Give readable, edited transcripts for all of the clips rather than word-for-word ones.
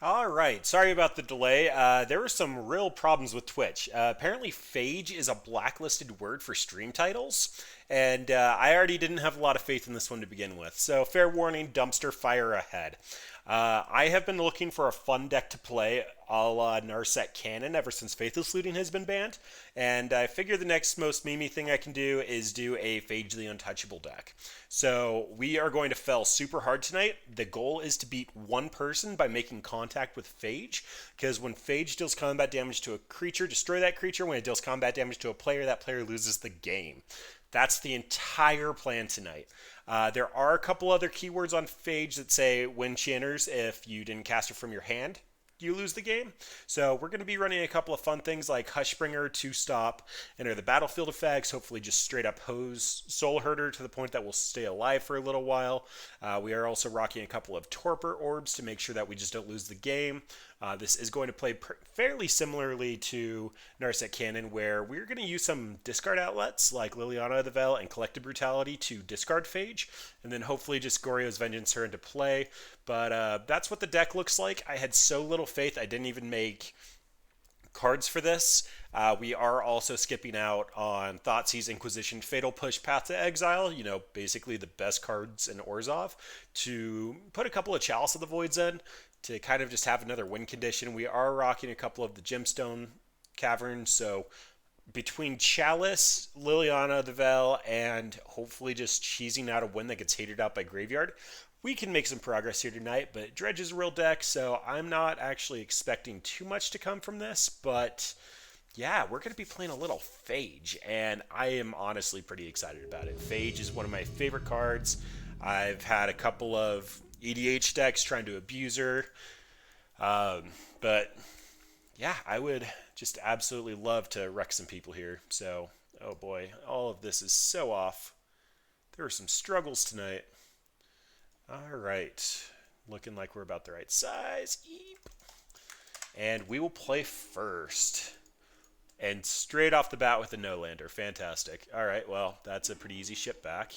All right. Sorry about the delay. There were some real problems with Twitch. Apparently, Phage is a blacklisted word for stream titles, and I already didn't have a lot of faith in this one to begin with. So, fair warning, dumpster fire ahead. I have been looking for a fun deck to play a la Narset Cannon ever since Faithless Looting has been banned, and I figure the next most memey thing I can do is do a Phage the Untouchable deck. So we are going to fell super hard tonight. The goal is to beat one person by making contact with Phage, because when Phage deals combat damage to a creature, destroy that creature. When it deals combat damage to a player, that player loses the game. That's the entire plan tonight. There are a couple other keywords on Phage that say when she enters, if you didn't cast her from your hand, you lose the game. So we're going to be running a couple of fun things like Hushbringer to stop, enter the battlefield effects, hopefully just straight up hose Soul Herder to the point that we'll stay alive for a little while. We are also rocking a couple of Torpor Orbs to make sure that we just don't lose the game. This is going to play fairly similarly to Narset Cannon, where we're going to use some discard outlets like Liliana of the Veil and Collective Brutality to discard Phage, and then hopefully just Goryo's Vengeance her into play. But that's what the deck looks like. I had so little faith, I didn't even make cards for this. We are also skipping out on Thoughtseize, Inquisition, Fatal Push, Path to Exile, basically the best cards in Orzhov, to put a couple of Chalice of the Voids in, to kind of just have another win condition. We are rocking a couple of the Gemstone Caverns, so between Chalice, Liliana the Veil, and hopefully just cheesing out a win that gets hated out by Graveyard, we can make some progress here tonight. But Dredge is a real deck, so I'm not actually expecting too much to come from this. But yeah, we're going to be playing a little Phage, and I am honestly pretty excited about it. Phage is one of my favorite cards. I've had a couple of EDH decks trying to abuse her. But yeah, I would just absolutely love to wreck some people here. So, oh boy, all of this is so off. There were some struggles tonight. All right, looking like we're about the right size. Eep. And we will play first. And straight off the bat with a no-lander. Fantastic. All right, well, that's a pretty easy ship back.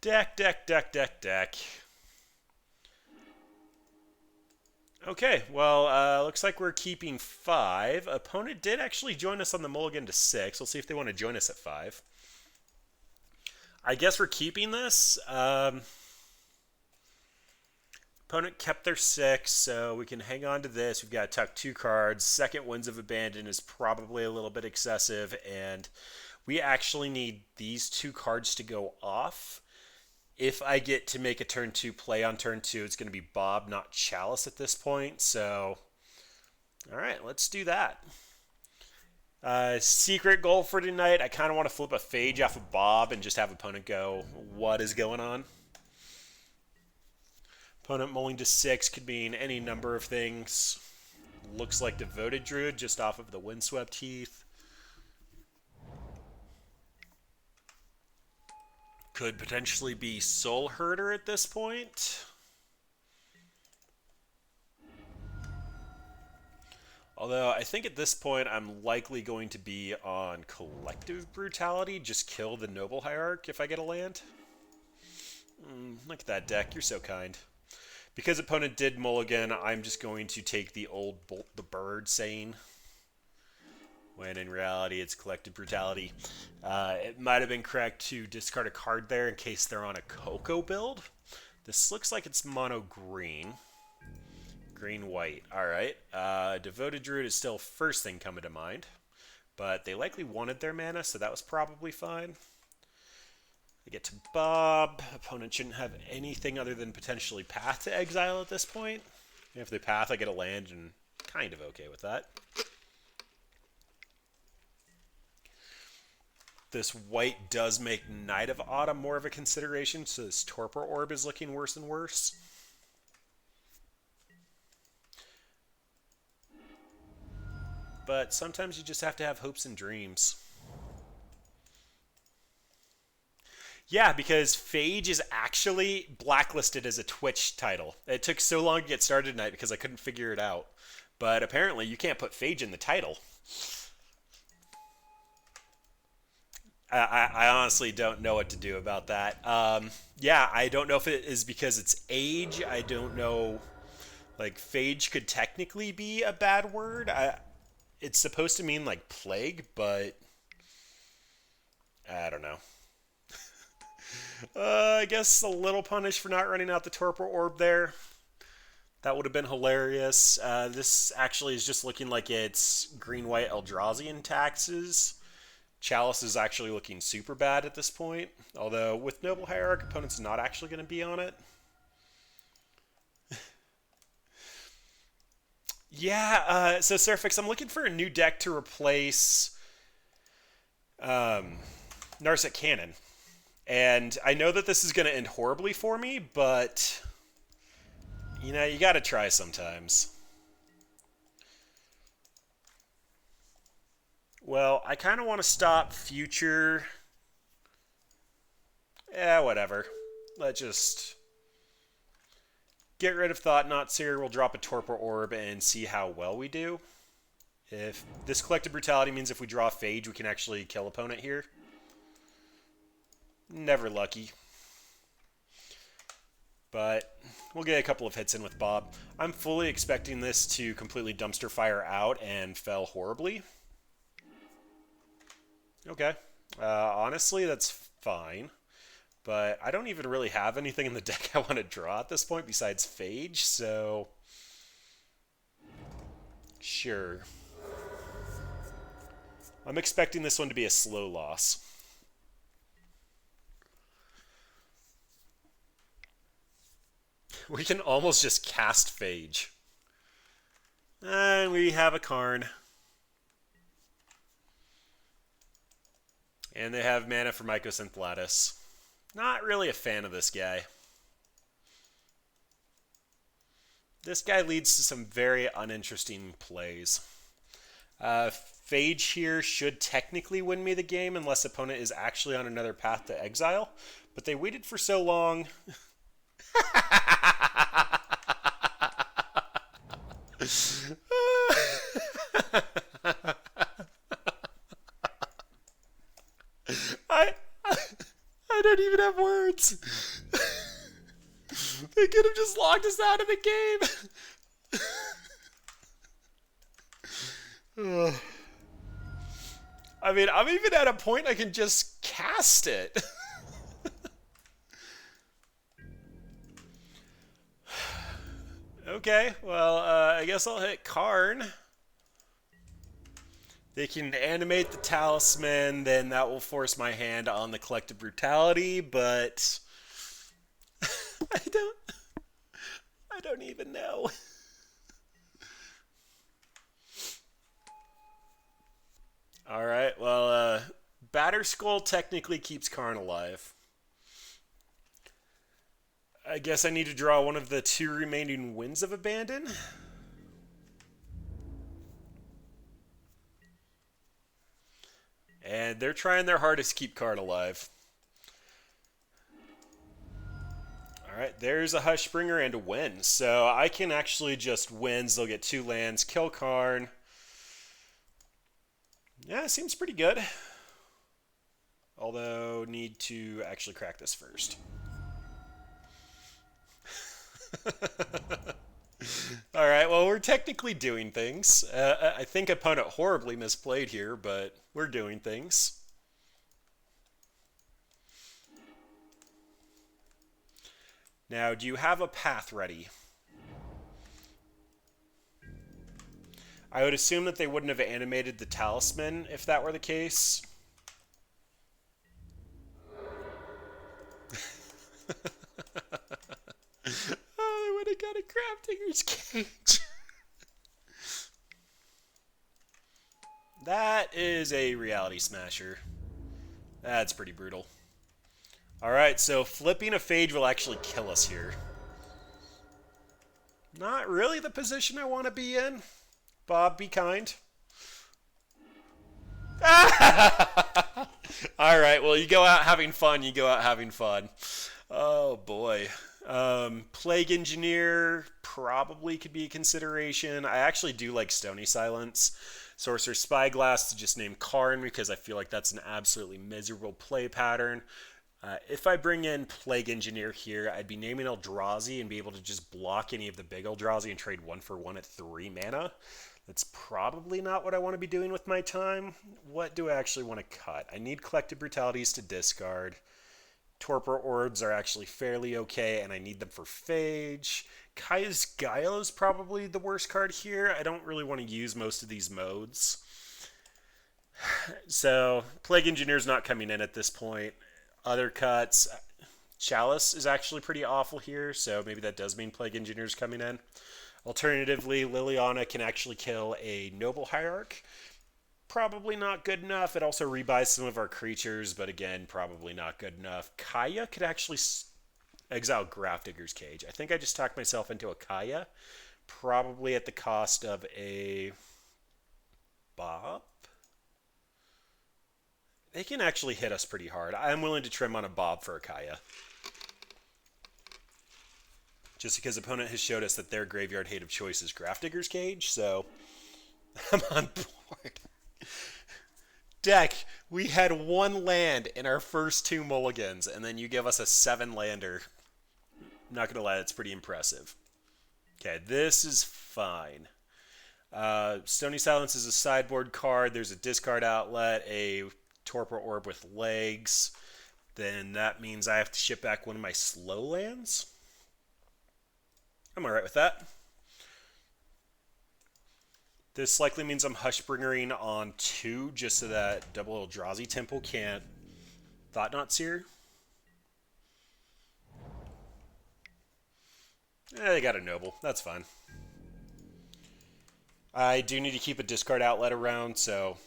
Deck, deck, deck, deck, deck. Okay, well, looks like we're keeping 5. Opponent did actually join us on the mulligan to 6. We'll see if they want to join us at 5. I guess we're keeping this. Opponent kept their 6, so we can hang on to this. We've got to tuck 2 cards. Second Winds of Abandon is probably a little bit excessive, and we actually need these 2 cards to go off. If I get to make a turn 2 play on turn 2, it's going to be Bob, not Chalice at this point. So, all right, let's do that. Secret goal for tonight, I kind of want to flip a Phage off of Bob and just have opponent go, what is going on? Opponent mulling to 6 could mean any number of things. Looks like Devoted Druid just off of the Windswept Heath. Could potentially be Soul Herder at this point. Although I think at this point I'm likely going to be on Collective Brutality. Just kill the Noble Hierarch if I get a land. Look at that deck. You're so kind. Because opponent did mulligan, I'm just going to take the old Bolt the Bird saying, when in reality it's Collective Brutality. It might have been correct to discard a card there in case they're on a Coco build. This looks like it's mono green. Green-white. Alright. Devoted Druid is still first thing coming to mind. But they likely wanted their mana, so that was probably fine. I get to Bob. Opponent shouldn't have anything other than potentially Path to Exile at this point. If they Path, I get a land, and kind of okay with that. This white does make Knight of Autumn more of a consideration, so this Torpor Orb is looking worse and worse. But sometimes you just have to have hopes and dreams. Yeah, because Phage is actually blacklisted as a Twitch title. It took so long to get started tonight because I couldn't figure it out. But apparently you can't put Phage in the title. I honestly don't know what to do about that. Yeah, I don't know if it is because it's age. I don't know. Like, phage could technically be a bad word. It's supposed to mean like plague, but I don't know. I guess a little punish for not running out the torpor orb there. That would have been hilarious. This actually is just looking like it's green-white Eldrazian taxes. Chalice is actually looking super bad at this point. Although, with Noble Hierarch, opponent's not actually going to be on it. Yeah, so Surfix, I'm looking for a new deck to replace um, Narset Cannon. And I know that this is going to end horribly for me, but you know, you got to try sometimes. Well, I kind of want to stop future. Yeah, whatever. Let's just get rid of Thought Not Seer. We'll drop a Torpor Orb and see how well we do. If this Collective Brutality means if we draw Phage, we can actually kill opponent here. Never lucky. But we'll get a couple of hits in with Bob. I'm fully expecting this to completely dumpster fire out and fail horribly. Okay. Honestly, that's fine. But I don't even really have anything in the deck I want to draw at this point besides Phage, so sure. I'm expecting this one to be a slow loss. We can almost just cast Phage. And we have a Karn. And they have mana for Mycosynth Lattice. Not really a fan of this guy. This guy leads to some very uninteresting plays. Phage here should technically win me the game unless opponent is actually on another path to exile. But they waited for so long. I I don't even have words. They could have just locked us out of the game. I mean, I'm even at a point I can just cast it. Okay, well, I guess I'll hit Karn. They can animate the talisman, then that will force my hand on the collective brutality, but I don't even know. Alright, well, Batter Skull technically keeps Karn alive. I guess I need to draw one of the two remaining Winds of Abandon. And they're trying their hardest to keep Karn alive. Alright, there's a Hushbringer and a win. So I can actually just win. They'll get 2 lands, kill Karn. Yeah, it seems pretty good. Although, need to actually crack this first. Alright, well, we're technically doing things. I think opponent horribly misplayed here, but we're doing things. Now, do you have a path ready? I would assume that they wouldn't have animated the talisman if that were the case. Oh, they would have got a Craftinger's Cage. That is a Reality Smasher. That's pretty brutal. Alright, so flipping a Phage will actually kill us here. Not really the position I want to be in. Bob, be kind. Alright, well, you go out having fun, you go out having fun. Oh, boy. Plague Engineer probably could be a consideration. I actually do like Stony Silence. Sorcerer's Spyglass to just name Karn because I feel like that's an absolutely miserable play pattern. If I bring in Plague Engineer here, I'd be naming Eldrazi and be able to just block any of the big Eldrazi and trade 1 for 1 at 3 mana. That's probably not what I want to be doing with my time. What do I actually want to cut? I need Collective Brutalities to discard. Torpor Orbs are actually fairly okay, and I need them for Phage. Kaya's Guile is probably the worst card here. I don't really want to use most of these modes. So, Plague Engineer's not coming in at this point. Other cuts, Chalice is actually pretty awful here, so maybe that does mean Plague Engineer's coming in. Alternatively, Liliana can actually kill a Noble Hierarch. Probably not good enough. It also rebuys some of our creatures, but again, probably not good enough. Kaya could actually exile Grafdigger's Cage. I think I just talked myself into a Kaya, probably at the cost of a Bob. They can actually hit us pretty hard. I'm willing to trim on a Bob for a Kaya. Just because opponent has showed us that their graveyard hate of choice is Grafdigger's Cage, so I'm on board. Deck, we had 1 land in our first 2 mulligans, and then you give us a 7-lander. I'm not going to lie, that's pretty impressive. Okay, this is fine. Stony Silence is a sideboard card. There's a discard outlet, a Torpor Orb with legs. Then that means I have to ship back one of my slow lands. I'm alright with that. This likely means I'm Hushbringering on 2 just so that double Eldrazi Temple can't Thought-Knot Seer. They got a Noble. That's fine. I do need to keep a discard outlet around, so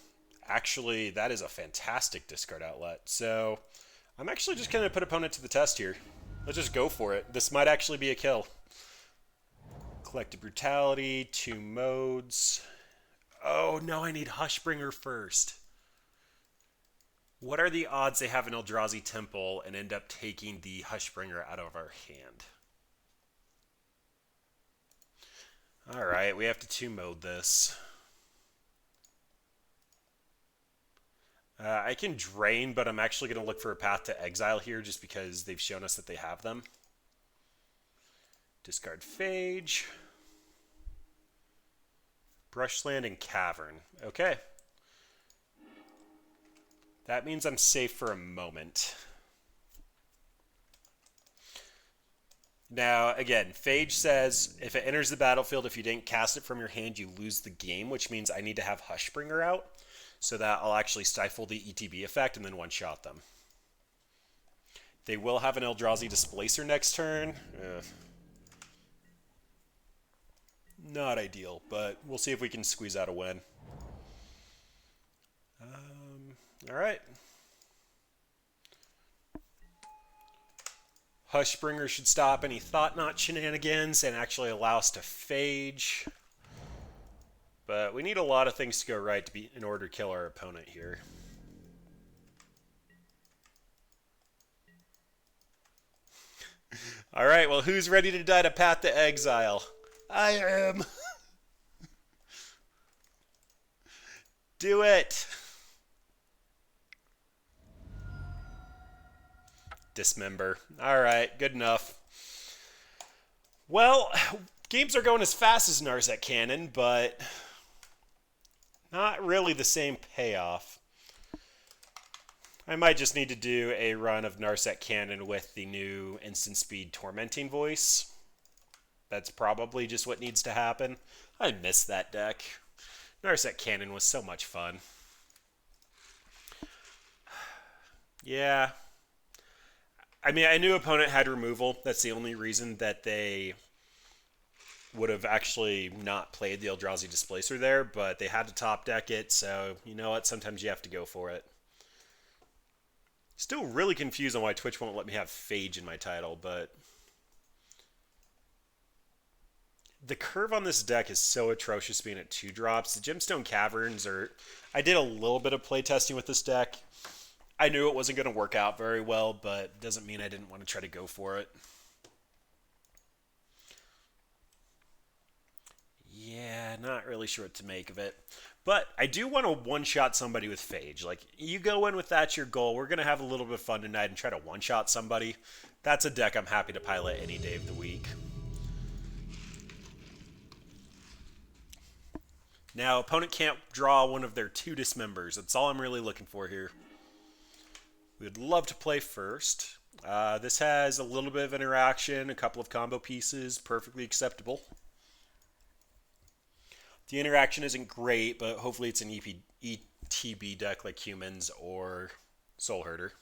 actually that is a fantastic discard outlet. So I'm actually just going to put opponent to the test here. Let's just go for it. This might actually be a kill. Collective Brutality, 2 modes. Oh no, I need Hushbringer first. What are the odds they have an Eldrazi Temple and end up taking the Hushbringer out of our hand? Alright, we have to 2-mode this. I can drain, but I'm actually going to look for a path to exile here just because they've shown us that they have them. Discard Phage. Brushland and Cavern. Okay. That means I'm safe for a moment. Now, again, Phage says if it enters the battlefield, if you didn't cast it from your hand, you lose the game, which means I need to have Hushbringer out so that I'll actually stifle the ETB effect and then one-shot them. They will have an Eldrazi Displacer next turn. Not ideal, but we'll see if we can squeeze out a win. Alright. Hushbringer should stop any Thought-Knot shenanigans and actually allow us to Phage. But we need a lot of things to go right in order to kill our opponent here. Alright, well, who's ready to die to Path to Exile? I am. Do it. Dismember. Alright, good enough. Well, games are going as fast as Narset Cannon, but not really the same payoff. I might just need to do a run of Narset Cannon with the new instant speed Tormenting Voice. That's probably just what needs to happen. I miss that deck. Narset Cannon was so much fun. Yeah. I mean, I knew opponent had removal. That's the only reason that they would have actually not played the Eldrazi Displacer there, but they had to top deck it, so you know what? Sometimes you have to go for it. Still really confused on why Twitch won't let me have Phage in my title, but the curve on this deck is so atrocious being at 2 drops. The Gemstone Caverns are... I did a little bit of playtesting with this deck. I knew it wasn't going to work out very well, but it doesn't mean I didn't want to try to go for it. Yeah, not really sure what to make of it. But I do want to one-shot somebody with Phage. Like, you go in with that's your goal. We're going to have a little bit of fun tonight and try to one-shot somebody. That's a deck I'm happy to pilot any day of the week. Now, opponent can't draw one of their two dismembers. That's all I'm really looking for here. We would love to play first. This has a little bit of interaction, a couple of combo pieces, perfectly acceptable. The interaction isn't great, but hopefully it's an ETB deck like Humans or Soul Herder.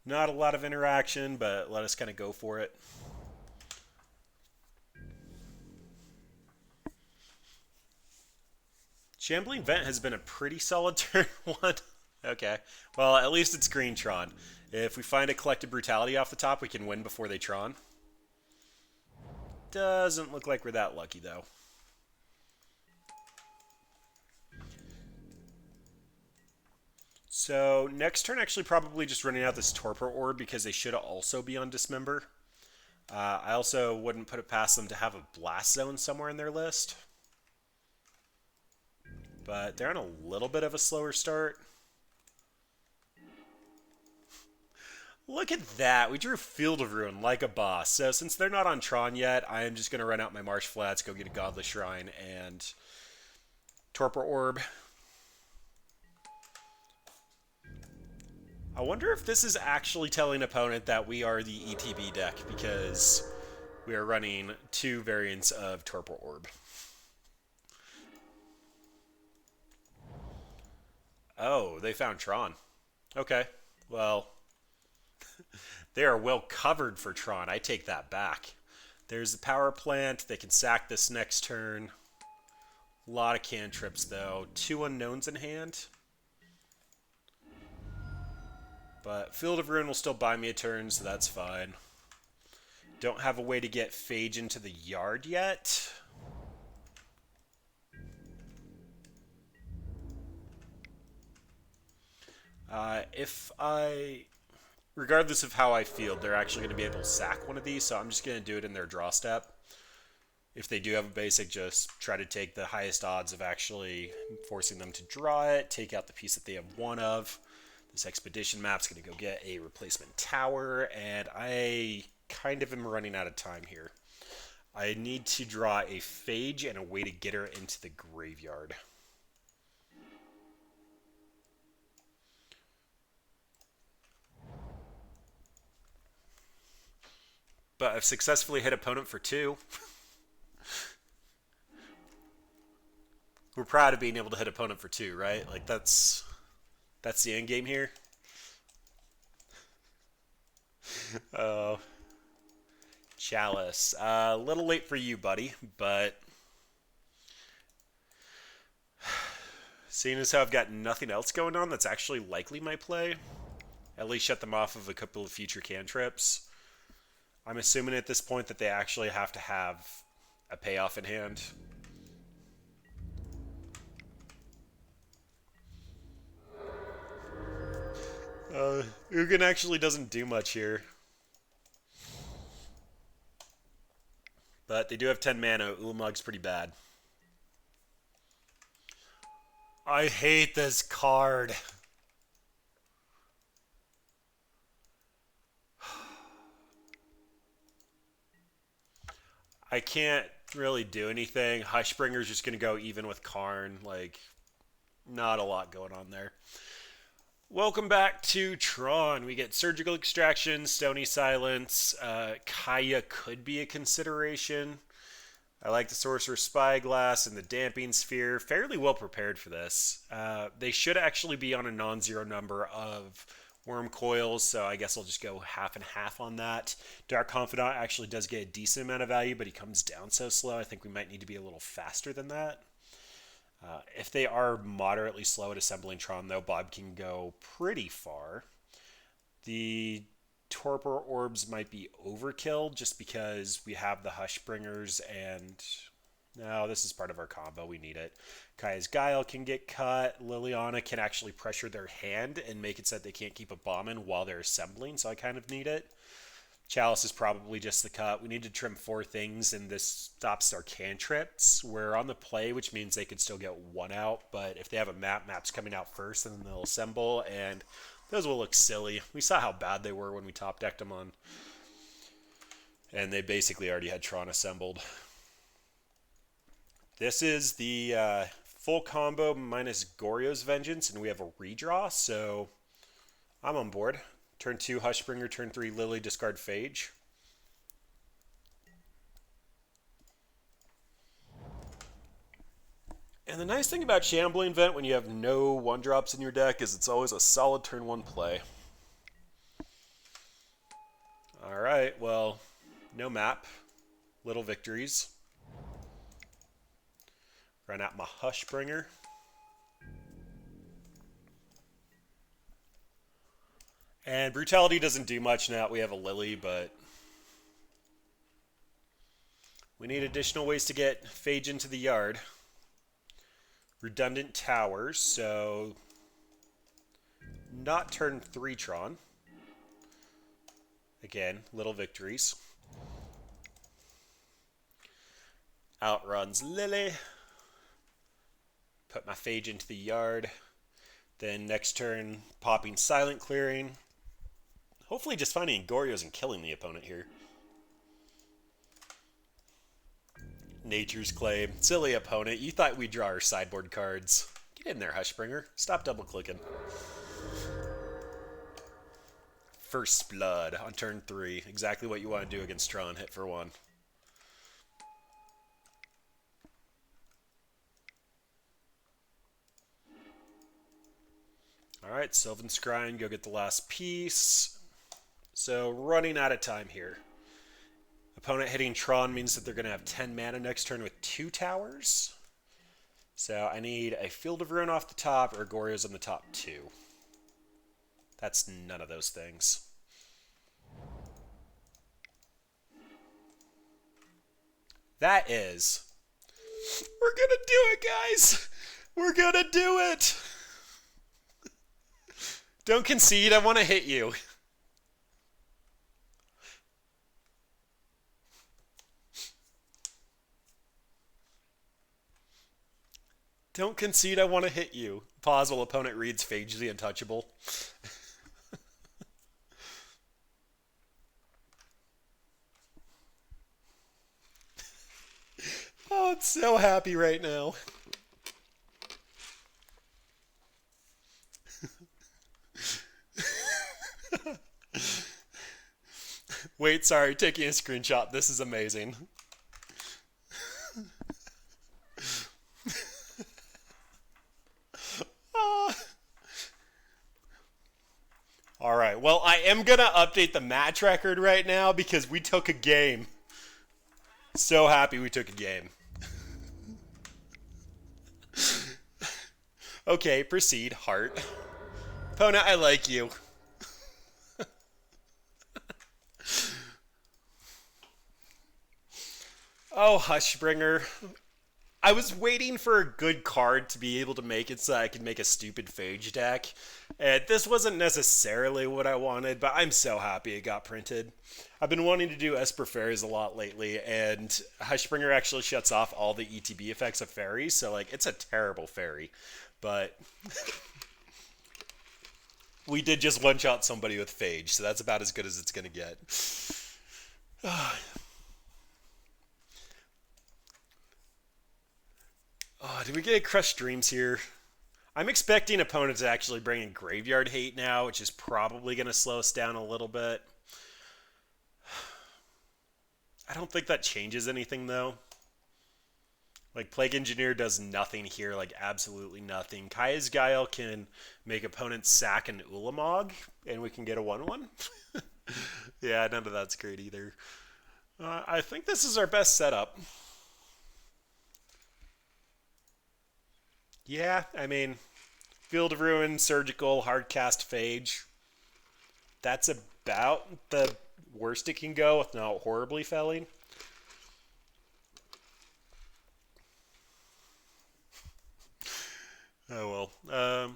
Not a lot of interaction, but let us kind of go for it. Shambling Vent has been a pretty solid turn one. Okay. Well, at least it's green Tron. If we find a Collective Brutality off the top, we can win before they Tron. Doesn't look like we're that lucky, though. So, next turn, actually probably just running out this Torpor Orb because they should also be on Dismember. I also wouldn't put it past them to have a Blast Zone somewhere in their list. But they're on a little bit of a slower start. Look at that. We drew Field of Ruin like a boss. So since they're not on Tron yet, I am just going to run out my Marsh Flats, go get a Godless Shrine, and Torpor Orb. I wonder if this is actually telling opponent that we are the ETB deck because we are running two variants of Torpor Orb. Oh, they found Tron. Okay, well, they are well covered for Tron. I take that back. There's the power plant. They can sack this next turn. A lot of cantrips, though. Two unknowns in hand. But Field of Ruin will still buy me a turn, so that's fine. Don't have a way to get Phage into the yard yet. Regardless of how I field, they're actually going to be able to sack one of these, so I'm just going to do it in their draw step. If they do have a basic, just try to take the highest odds of actually forcing them to draw it, take out the piece that they have one of. This expedition map's going to go get a replacement tower, and I kind of am running out of time here. I need to draw a Phage and a way to get her into the graveyard. But I've successfully hit opponent for two. We're proud of being able to hit opponent for two, right? Like that's the end game here. Oh, Chalice. A little late for you, buddy, but seeing as how I've got nothing else going on that's actually likely my play, at least shut them off of a couple of future cantrips. I'm assuming at this point that they actually have to have a payoff in hand. Ugin actually doesn't do much here. But they do have 10 mana. Ulamog's pretty bad. I hate this card. I can't really do anything. Hushbringer's just going to go even with Karn. Like, not a lot going on there. Welcome back to Tron. We get Surgical Extraction, Stony Silence. Kaya could be a consideration. I like the Sorcerer's Spyglass and the Damping Sphere. Fairly well prepared for this. They should actually be on a non-zero number of Worm Coils, so I guess I'll just go half and half on that. Dark Confidant actually does get a decent amount of value, but he comes down so slow. I think we might need to be a little faster than that. If they are moderately slow at assembling Tron, though, Bob can go pretty far. The Torpor Orbs might be overkill just because we have the Hushbringers and... No, this is part of our combo. We need it. Kaya's Guile can get cut. Liliana can actually pressure their hand and make it so that they can't keep a bomb in while they're assembling, so I kind of need it. Chalice is probably just the cut. We need to trim 4 things, and this stops our cantrips. We're on the play, which means they could still get 1 out, but if they have a map's coming out first, and then they'll assemble, and those will look silly. We saw how bad they were when we top decked them on, and they basically already had Tron assembled. This is the full combo minus Goryo's Vengeance, and we have a redraw, so I'm on board. Turn 2, Hushbringer. Turn 3, Lily. Discard Phage. And the nice thing about Shambling Vent when you have no 1-drops in your deck is it's always a solid turn 1 play. Alright, well, no map. Little victories. Run out my Hushbringer. And Brutality doesn't do much now that we have a Lily, but we need additional ways to get Phage into the yard. Redundant towers, so not turn 3 Tron. Again, little victories. Outruns Lily. Put my Phage into the yard. Then next turn, popping Silent Clearing. Hopefully just finding Goryo's and killing the opponent here. Nature's Claim. Silly opponent. You thought we'd draw our sideboard cards. Get in there, Hushbringer. Stop double-clicking. First Blood on turn 3. Exactly what you want to do against Tron. Hit for 1. Alright, Sylvan Scrying. Go get the last piece. So, running out of time here. Opponent hitting Tron means that they're going to have 10 mana next turn with 2 towers. So, I need a Field of Ruin off the top or Goryo's on the top 2. That's none of those things. That is... We're going to do it, guys! We're going to do it! Don't concede, I want to hit you. Don't concede, I want to hit you. Pause while opponent reads Phage the Untouchable. Oh, I'm so happy right now. Wait, sorry, taking a screenshot. This is amazing. All right, well, I am going to update the match record right now because we took a game. So happy we took a game. Okay, proceed, heart. Opponent, I like you. Oh, Hushbringer. I was waiting for a good card to be able to make it so I could make a stupid Phage deck. And this wasn't necessarily what I wanted, but I'm so happy it got printed. I've been wanting to do Esper Fairies a lot lately, and Hushbringer actually shuts off all the ETB effects of fairies, so like it's a terrible fairy. But we did just one-shot somebody with Phage, so that's about as good as it's going to get. Oh, did we get Crushed Dreams here? I'm expecting opponents to actually bring in Graveyard Hate now, which is probably going to slow us down a little bit. I don't think that changes anything, though. Like, Plague Engineer does nothing here, like, absolutely nothing. Kaya's Guile can make opponents sack an Ulamog, and we can get a 1-1. Yeah, none of that's great either. I think this is our best setup. Yeah, I mean, Field of Ruin, Surgical, Hardcast, Phage. That's about the worst it can go without horribly failing. Oh well.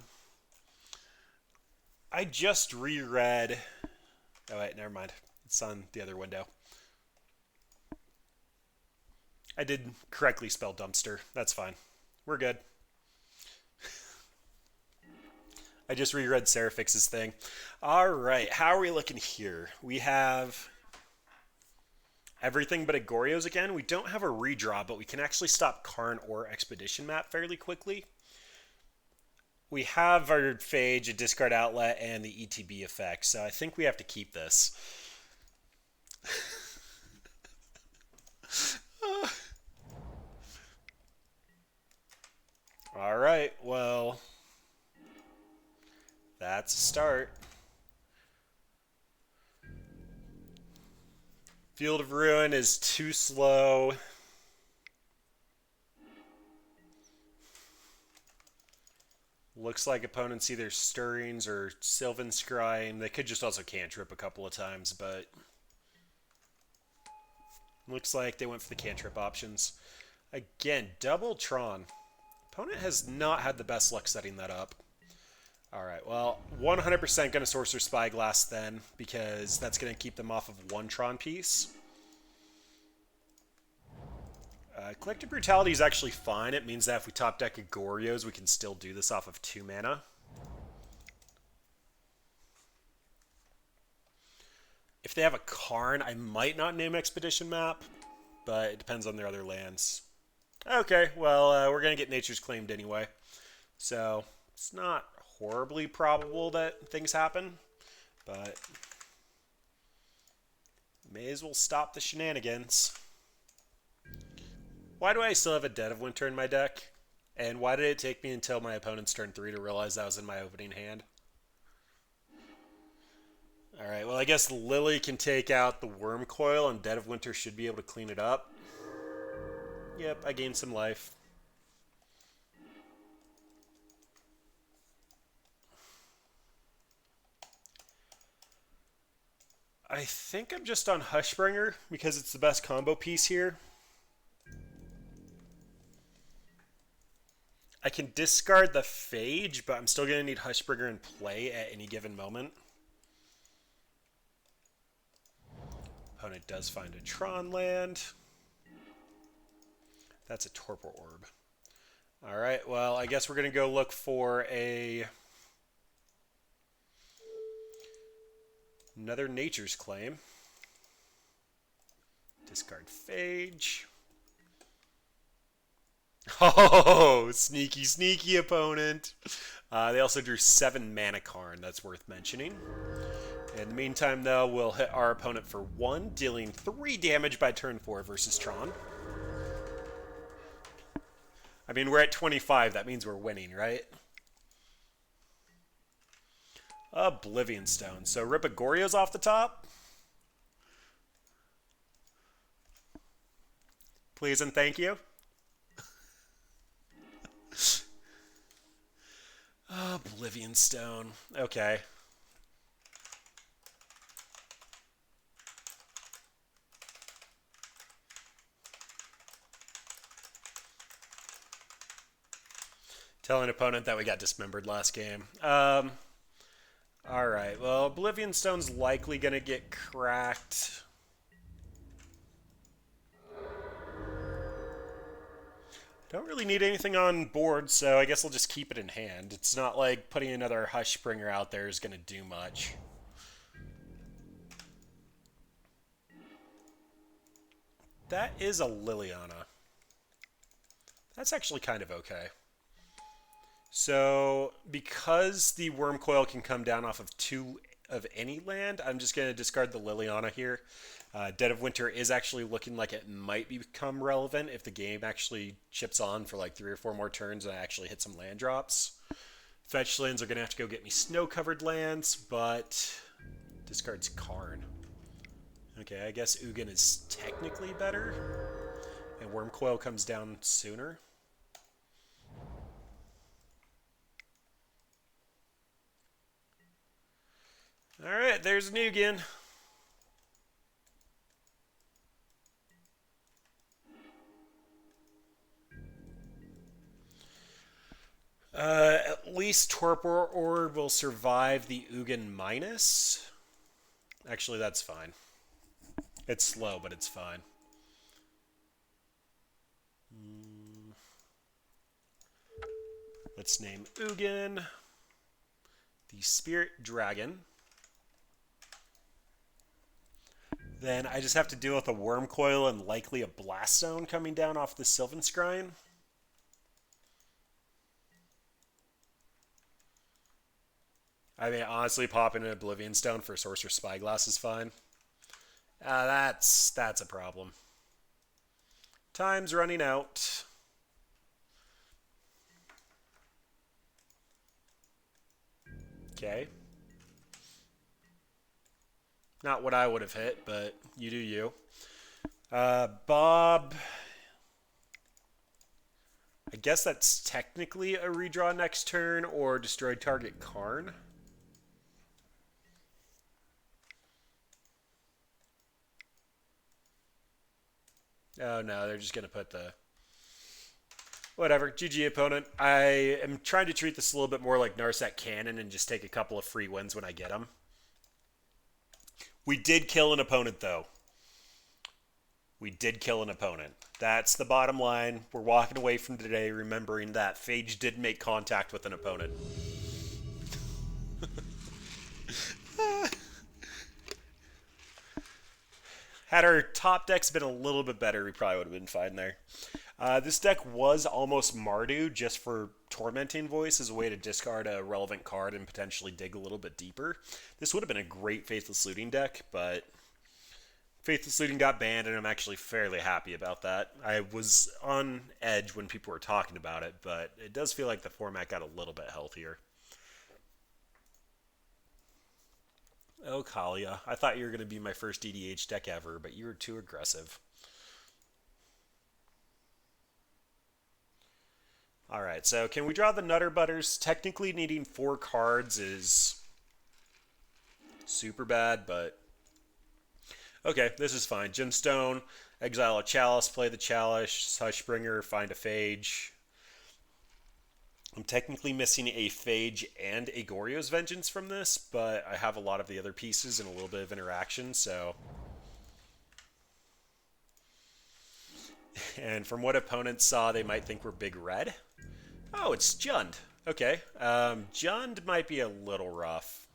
I just reread... Oh wait, never mind. It's on the other window. I did correctly spell dumpster. That's fine. We're good. I just reread Serafix's thing. All right, how are we looking here? We have everything but a Goryo's again. We don't have a redraw, but we can actually stop Karn or Expedition Map fairly quickly. We have our Phage, a discard outlet, and the ETB effect, so I think we have to keep this. All right, well, that's a start. Field of Ruin is too slow. Looks like opponents either Stirrings or Sylvan Scrying. They could just also cantrip a couple of times, but looks like they went for the cantrip options. Again, double Tron. Opponent has not had the best luck setting that up. Alright, well, 100% going to Sorcerer Spyglass then, because that's going to keep them off of one Tron piece. Collective Brutality is actually fine. It means that if we top deck a Goryo's, we can still do this off of 2 mana. If they have a Karn, I might not name Expedition Map, but it depends on their other lands. Okay, well, we're going to get Nature's Claimed anyway. So, it's not horribly probable that things happen, but may as well stop the shenanigans. Why do I still have a Dead of Winter in my deck? And why did it take me until my opponent's turn 3 to realize that was in my opening hand? Alright, well I guess Lily can take out the Worm Coil and Dead of Winter should be able to clean it up. Yep, I gained some life. I think I'm just on Hushbringer because it's the best combo piece here. I can discard the Phage, but I'm still going to need Hushbringer in play at any given moment. Opponent does find a Tron land. That's a Torpor Orb. Alright, well, I guess we're going to go look for another Nature's Claim. Discard Phage. Oh, sneaky, sneaky opponent. They also drew 7 mana Karn. That's worth mentioning. In the meantime, though, we'll hit our opponent for 1, dealing 3 damage by turn 4 versus Tron. I mean, we're at 25. That means we're winning, right? Oblivion Stone. So rip a Goryo's off the top. Please and thank you. Oblivion Stone. Okay. Tell an opponent that we got dismembered last game. Alright, well, Oblivion Stone's likely going to get cracked. Don't really need anything on board, so I guess I'll just keep it in hand. It's not like putting another Hushbringer out there is going to do much. That is a Liliana. That's actually kind of okay. So, because the Worm Coil can come down off of 2 of any land, I'm just going to discard the Liliana here. Dead of Winter is actually looking like it might become relevant if the game actually chips on for like 3 or 4 more turns and I actually hit some land drops. Fetch lands are going to have to go get me snow-covered lands, but discards Karn. Okay, I guess Ugin is technically better, and Worm Coil comes down sooner. Alright, there's an Ugin. At least Torpor Orb will survive the Ugin minus. Actually, that's fine. It's slow, but it's fine. Let's name Ugin the Spirit Dragon. Then I just have to deal with a Worm Coil and likely a Blast Zone coming down off the Sylvan Scrying. I mean, honestly, popping an Oblivion Stone for Sorcerer Spyglass is fine. That's a problem. Time's running out. Okay. Not what I would have hit, but you do you. Bob. I guess that's technically a redraw next turn or destroy target Karn. Oh no, they're just going to put the... Whatever, GG opponent. I am trying to treat this a little bit more like Narset Cannon and just take a couple of free wins when I get them. We did kill an opponent, though. We did kill an opponent. That's the bottom line. We're walking away from today remembering that Phage did make contact with an opponent. Had our top decks been a little bit better, we probably would have been fine there. This deck was almost Mardu just for Tormenting Voice as a way to discard a relevant card and potentially dig a little bit deeper. This would have been a great Faithless Looting deck, but Faithless Looting got banned, and I'm actually fairly happy about that. I was on edge when people were talking about it, but it does feel like the format got a little bit healthier. Oh, Kalia. I thought you were going to be my first EDH deck ever, but you were too aggressive. Alright, so can we draw the Nutter Butters? Technically needing 4 cards is super bad, but... Okay, this is fine. Gemstone, exile a Chalice, play the Chalice, Hushbringer, find a Phage. I'm technically missing a Phage and a Goryo's Vengeance from this, but I have a lot of the other pieces and a little bit of interaction, so... And from what opponents saw, they might think we're big red. Oh, it's Jund. Okay. Jund might be a little rough.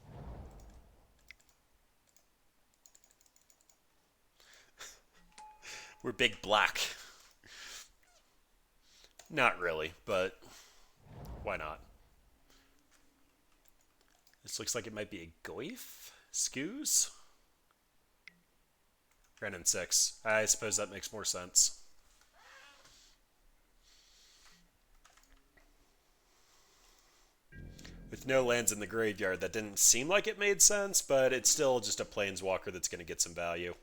We're big black. Not really, but why not? This looks like it might be a Goyf? Scoos? Renin 6. I suppose that makes more sense. With no lands in the graveyard, that didn't seem like it made sense, but it's still just a Planeswalker that's going to get some value.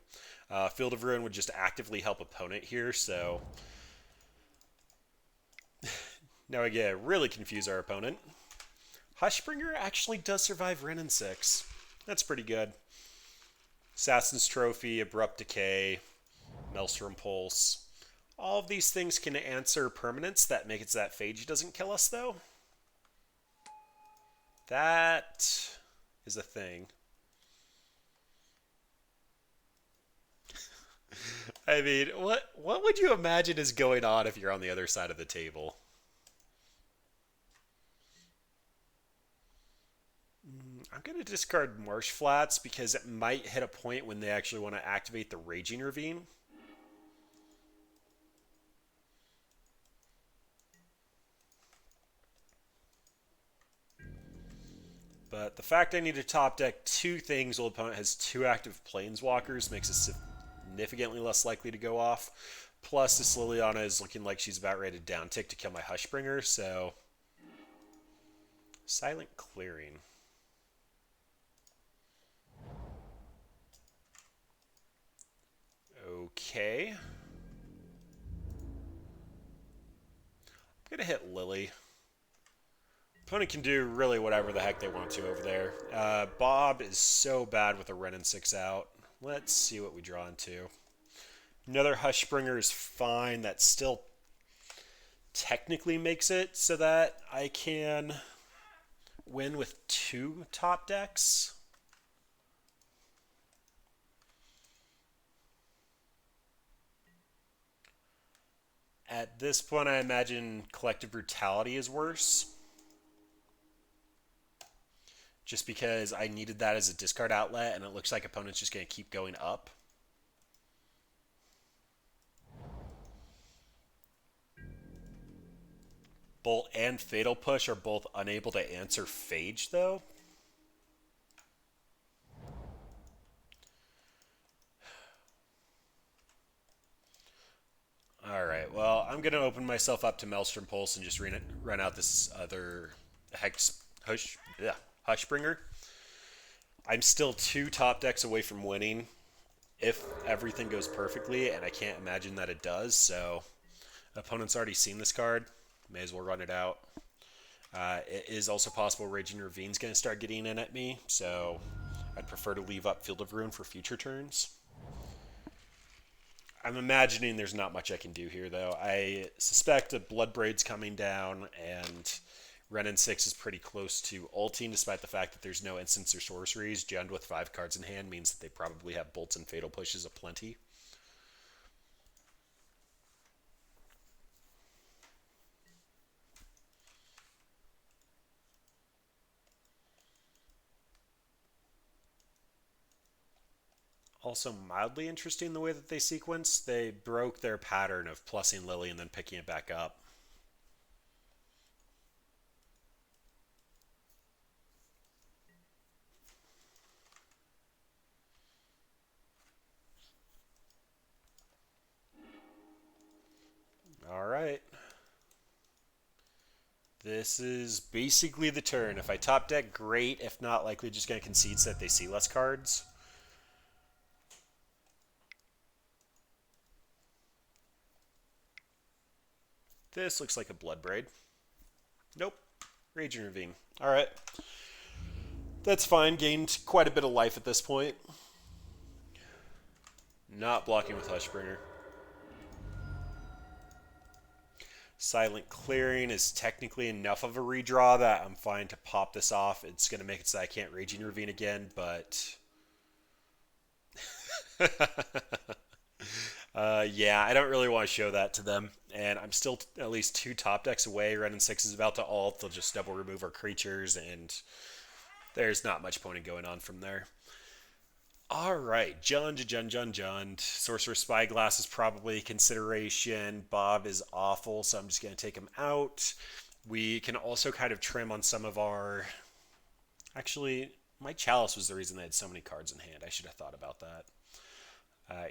Field of Ruin would just actively help opponent here, so... Now we get really confuse our opponent. Hushbringer actually does survive Renin 6. That's pretty good. Assassin's Trophy, Abrupt Decay, Maelstrom Pulse. All of these things can answer permanents that make it so that Phage doesn't kill us, though. That is a thing. I mean, what would you imagine is going on if you're on the other side of the table? I'm going to discard Marsh Flats because it might hit a point when they actually want to activate the Raging Ravine. But the fact I need to top deck 2 things while the opponent has 2 active Planeswalkers makes it significantly less likely to go off. Plus, this Liliana is looking like she's about ready to downtick to kill my Hushbringer, so... Silent Clearing. Okay. I'm going to hit Lily. Opponent can do really whatever the heck they want to over there. Bob is so bad with a Renin 6 out. Let's see what we draw into. Another Hushbringer is fine. That still technically makes it so that I can win with 2 top decks. At this point, I imagine Collective Brutality is worse. Just because I needed that as a discard outlet, and it looks like opponent's just going to keep going up. Bolt and Fatal Push are both unable to answer Phage, though. Alright, well, I'm going to open myself up to Maelstrom Pulse and just run out this other Hushbringer. I'm still 2 top decks away from winning if everything goes perfectly, and I can't imagine that it does, so opponent's already seen this card. May as well run it out. It is also possible Raging Ravine's going to start getting in at me, so I'd prefer to leave up Field of Ruin for future turns. I'm imagining there's not much I can do here, though. I suspect a Bloodbraid's coming down, and Renin 6 is pretty close to ulting, despite the fact that there's no instants or sorceries. Jund with 5 cards in hand means that they probably have bolts and fatal pushes aplenty. Also mildly interesting the way that they sequence. They broke their pattern of plussing Lily and then picking it back up. Alright. This is basically the turn. If I top deck, great. If not, likely just going to concede so that they see less cards. This looks like a Bloodbraid. Nope. Raging Ravine. Alright. That's fine. Gained quite a bit of life at this point. Not blocking with Hushbringer. Silent Clearing is technically enough of a redraw that I'm fine to pop this off. It's going to make it so I can't Raging Ravine again, but... yeah, I don't really want to show that to them. And I'm still at least 2 top decks away. Renin 6 is about to ult. They'll just double remove our creatures, and there's not much point in going on from there. Alright, Jund. Sorcerer's Spyglass is probably a consideration. Bob is awful, so I'm just going to take him out. We can also kind of trim on some of our... Actually, my Chalice was the reason they had so many cards in hand. I should have thought about that.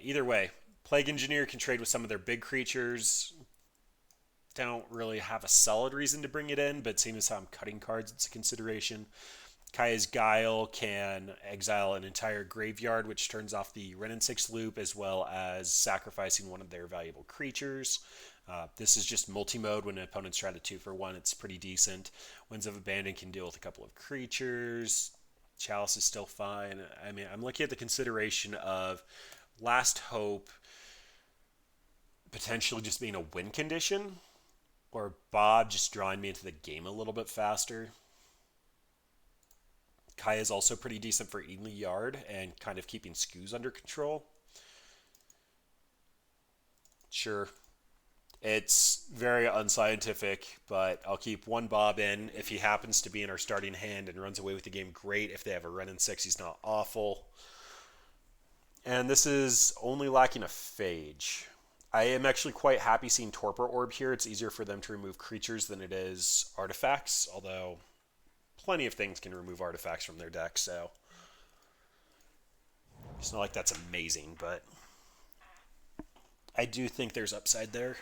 Either way, Plague Engineer can trade with some of their big creatures. Don't really have a solid reason to bring it in, but seeing as how I'm cutting cards, it's a consideration. Kaya's Guile can exile an entire graveyard, which turns off the Renin 6 loop, as well as sacrificing one of their valuable creatures. This is just multi-mode. When an opponent's trying to 2-for-1, it's pretty decent. Winds of Abandon can deal with a couple of creatures. Chalice is still fine. I mean, I'm looking at the consideration of Last Hope potentially just being a win condition, or Bob just drawing me into the game a little bit faster. Kaya is also pretty decent for eating the yard and kind of keeping Skoos under control. Sure. It's very unscientific, but I'll keep 1 Bob in. If he happens to be in our starting hand and runs away with the game, great. If they have a Renin 6, he's not awful. And this is only lacking a Phage. I am actually quite happy seeing Torpor Orb here. It's easier for them to remove creatures than it is artifacts, although plenty of things can remove artifacts from their deck, so it's not like that's amazing, but I do think there's upside there.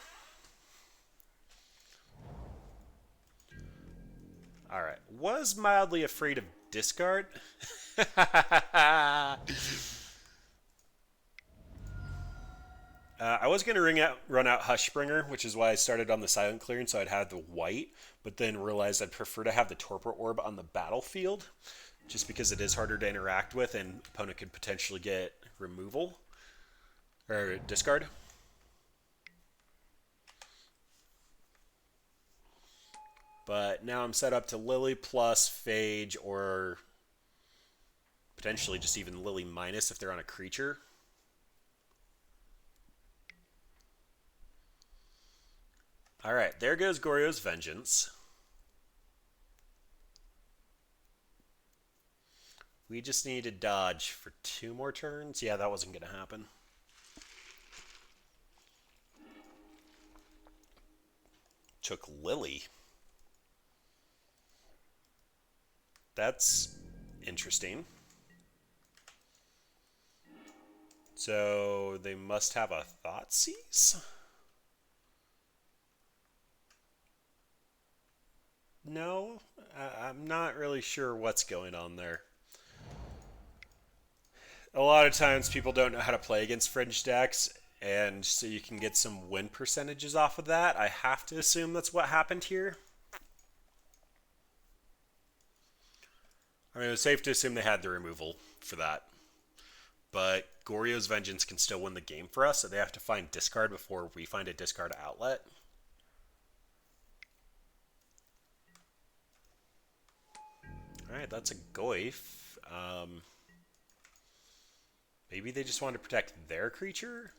Alright, was mildly afraid of discard. I was going to run out Hushbringer, which is why I started on the Silent Clearing, so I'd have the white, but then realized I'd prefer to have the Torpor Orb on the battlefield, just because it is harder to interact with, and opponent could potentially get removal, or discard. But now I'm set up to Lily plus Phage, or potentially just even Lily minus if they're on a creature. Alright, there goes Goryo's Vengeance. We just need to dodge for 2 more turns. Yeah, that wasn't going to happen. Took Lily. That's interesting. So they must have a Thoughtseize? No, I'm not really sure what's going on there. A lot of times people don't know how to play against fringe decks, and so you can get some win percentages off of that. I have to assume that's what happened here. I mean, it was safe to assume they had the removal for that. But Goryo's Vengeance can still win the game for us, so they have to find discard before we find a discard outlet. Alright, that's a Goyf. Maybe they just wanted to protect their creature?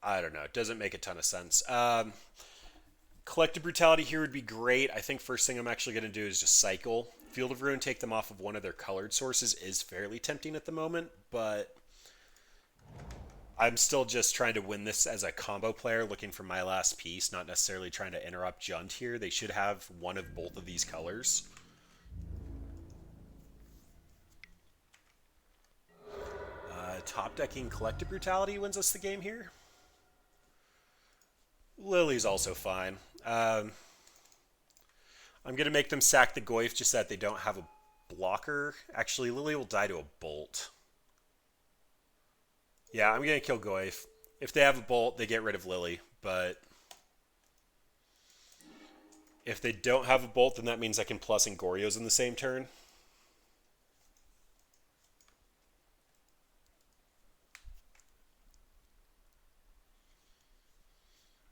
I don't know. It doesn't make a ton of sense. Collective Brutality here would be great. I think first thing I'm actually going to do is just cycle. Field of Ruin, take them off of one of their colored sources is fairly tempting at the moment, but I'm still just trying to win this as a combo player, looking for my last piece, not necessarily trying to interrupt Junt here. They should have one of both of these colors. Top decking Collective Brutality wins us the game here. Lily's also fine. I'm going to make them sack the Goyf just so that they don't have a blocker. Actually, Lily will die to a Bolt. Yeah, I'm going to kill Goyf. If they have a Bolt, they get rid of Lily. But if they don't have a Bolt, then that means I can plus in Goryo's in the same turn.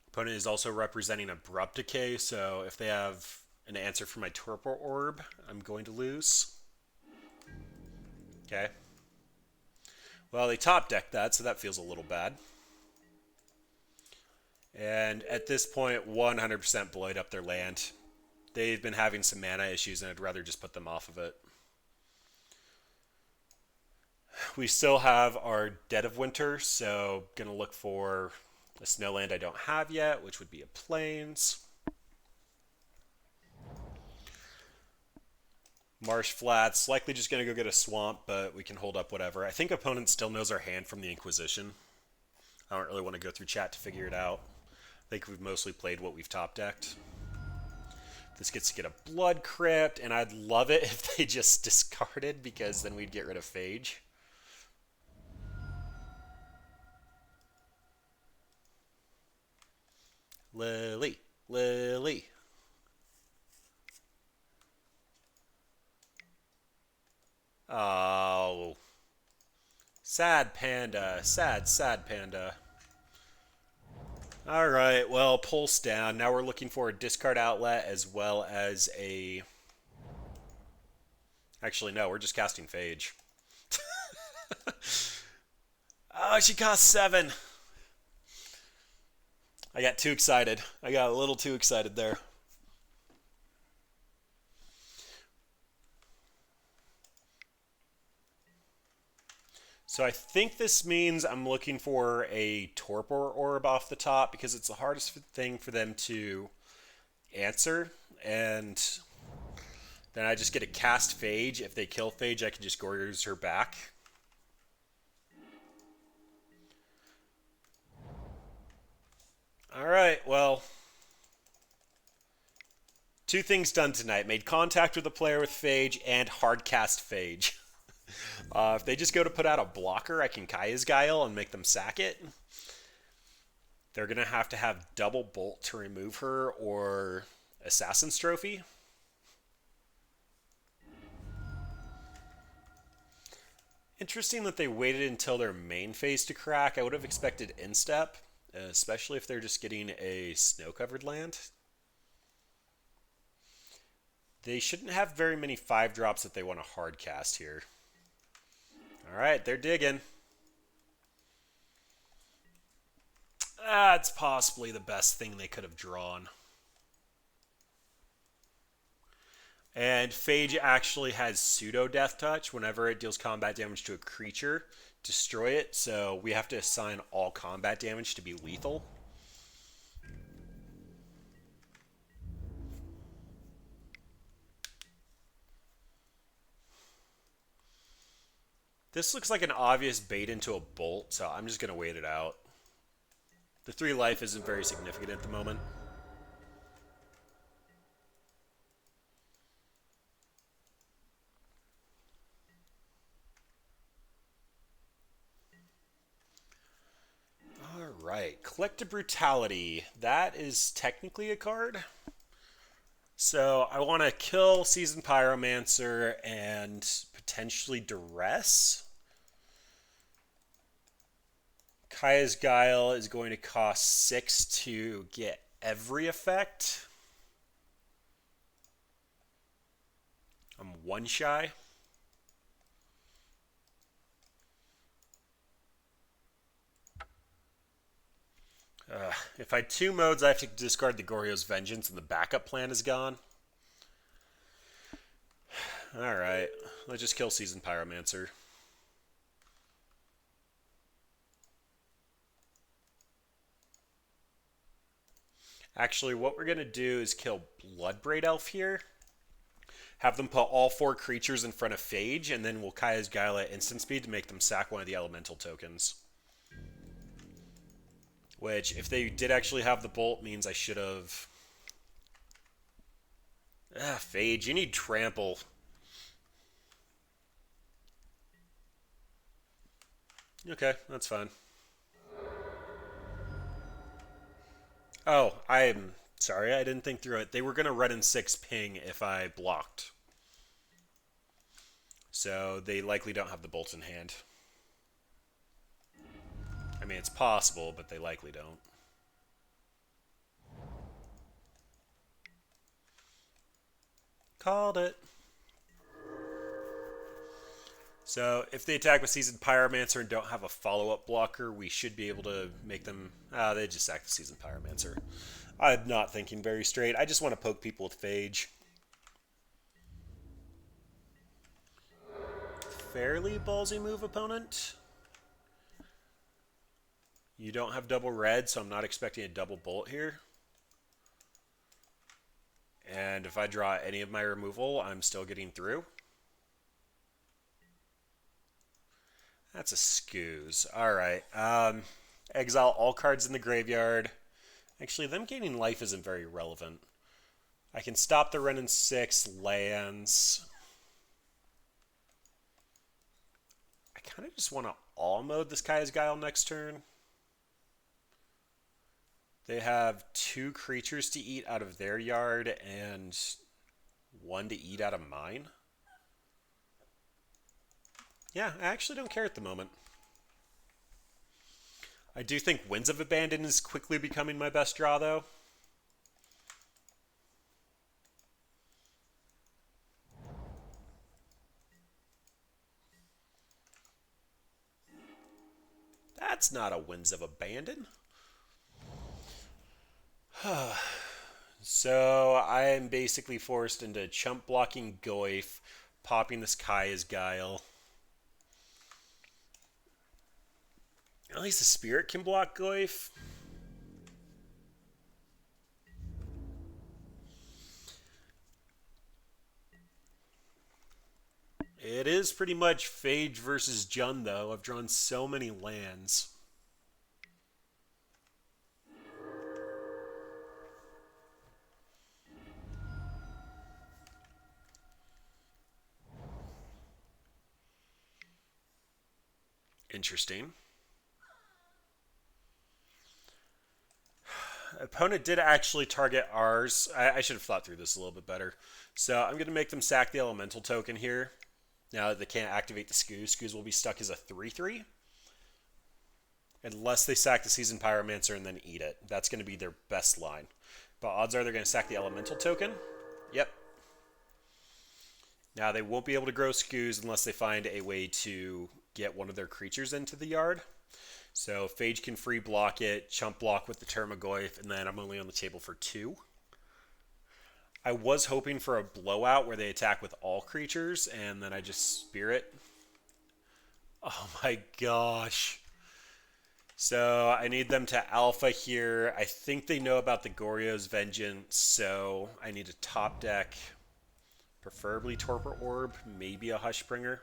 Opponent is also representing Abrupt Decay, so if they have an answer for my Torpor Orb, I'm going to lose. Okay. Well, they top decked that, so that feels a little bad. And at this point, 100% blowed up their land. They've been having some mana issues, and I'd rather just put them off of it. We still have our Dead of Winter, so going to look for a snow land I don't have yet, which would be a Plains. Marsh Flats, likely just going to go get a Swamp, but we can hold up whatever. I think opponent still knows our hand from the Inquisition. I don't really want to go through chat to figure it out. I think we've mostly played what we've top decked. This gets to get a Blood Crypt, and I'd love it if they just discarded, because then we'd get rid of Phage. Lily, Lily. Oh. Sad panda. Sad, sad panda. Alright, well, pulse down. Now we're looking for a discard outlet as well as a... Actually, no, we're just casting Phage. Oh, she costs 7. I got too excited. I got a little too excited there. So I think this means I'm looking for a Torpor Orb off the top because it's the hardest thing for them to answer. And then I just get to cast Phage. If they kill Phage, I can just Goryo's her back. Alright, well, 2 things done tonight. Made contact with a player with Phage and hard cast Phage. If they just go to put out a blocker, I can Kaya's Guile and make them sack it. They're going to have double Bolt to remove her or Assassin's Trophy. Interesting that they waited until their main phase to crack. I would have expected instep, especially if they're just getting a snow-covered land. They shouldn't have very many 5-drops that they want to hard cast here. Alright, they're digging. That's possibly the best thing they could have drawn. And Phage actually has pseudo death touch. Whenever it deals combat damage to a creature, destroy it. So we have to assign all combat damage to be lethal. This looks like an obvious bait into a bolt, so I'm just going to wait it out. The 3 life isn't very significant at the moment. Alright, Collective Brutality. That is technically a card. So I want to kill Seasoned Pyromancer and potentially Duress. Kaya's Guile is going to cost 6 to get every effect. I'm 1 shy. If I 2 modes, I have to discard the Goryo's Vengeance and the backup plan is gone. Alright, let's just kill Seasoned Pyromancer. Actually, what we're going to do is kill Bloodbraid Elf here. Have them put all 4 creatures in front of Phage, and then we'll Kaya's Guile at instant speed to make them sack one of the elemental tokens. Which, if they did actually have the bolt, means I should have... Phage, you need trample. Okay, that's fine. Oh, I'm sorry, I didn't think through it. They were going to run in 6 ping if I blocked. So they likely don't have the bolts in hand. I mean, it's possible, but they likely don't. Called it. So if they attack with Seasoned Pyromancer and don't have a follow-up blocker, we should be able to make them... they just sack the Seasoned Pyromancer. I'm not thinking very straight. I just want to poke people with Phage. Fairly ballsy move, opponent. You don't have double red, so I'm not expecting a double bolt here. And if I draw any of my removal, I'm still getting through. That's a scoos. Alright. Exile all cards in the graveyard. Actually, them gaining life isn't very relevant. I can stop the run in 6 lands. I kind of just want to all mode this Kaya's Guile next turn. They have 2 creatures to eat out of their yard and 1 to eat out of mine. Yeah, I actually don't care at the moment. I do think Winds of Abandon is quickly becoming my best draw, though. That's not a Winds of Abandon. So I am basically forced into chump blocking Goyf, popping this Kaya's Guile. At least the Spirit can block Goyf. It is pretty much Phage versus Jund, though. I've drawn so many lands. Interesting. Opponent did actually target ours. I should have thought through this a little bit better. So I'm going to make them sack the elemental token here. Now that they can't activate the Scoos, Scoos will be stuck as a 3/3. Unless they sack the Seasoned Pyromancer and then eat it. That's going to be their best line. But odds are they're going to sack the elemental token. Yep. Now they won't be able to grow Scoos unless they find a way to get one of their creatures into the yard. So Phage can free block it, chump block with the Termagoyf, and then I'm only on the table for 2. I was hoping for a blowout where they attack with all creatures, and then I just Spirit. Oh my gosh. So I need them to alpha here. I think they know about the Goryo's Vengeance, so I need a top deck. Preferably Torpor Orb, maybe a Hushbringer.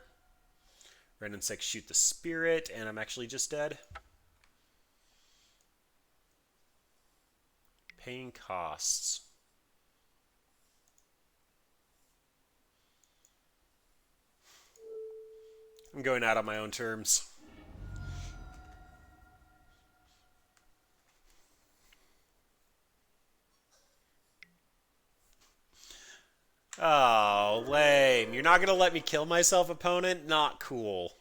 Ren and 6 shoot the Spirit, and I'm actually just dead. Paying costs. I'm going out on my own terms. Oh, lame. You're not going to let me kill myself, opponent? Not cool.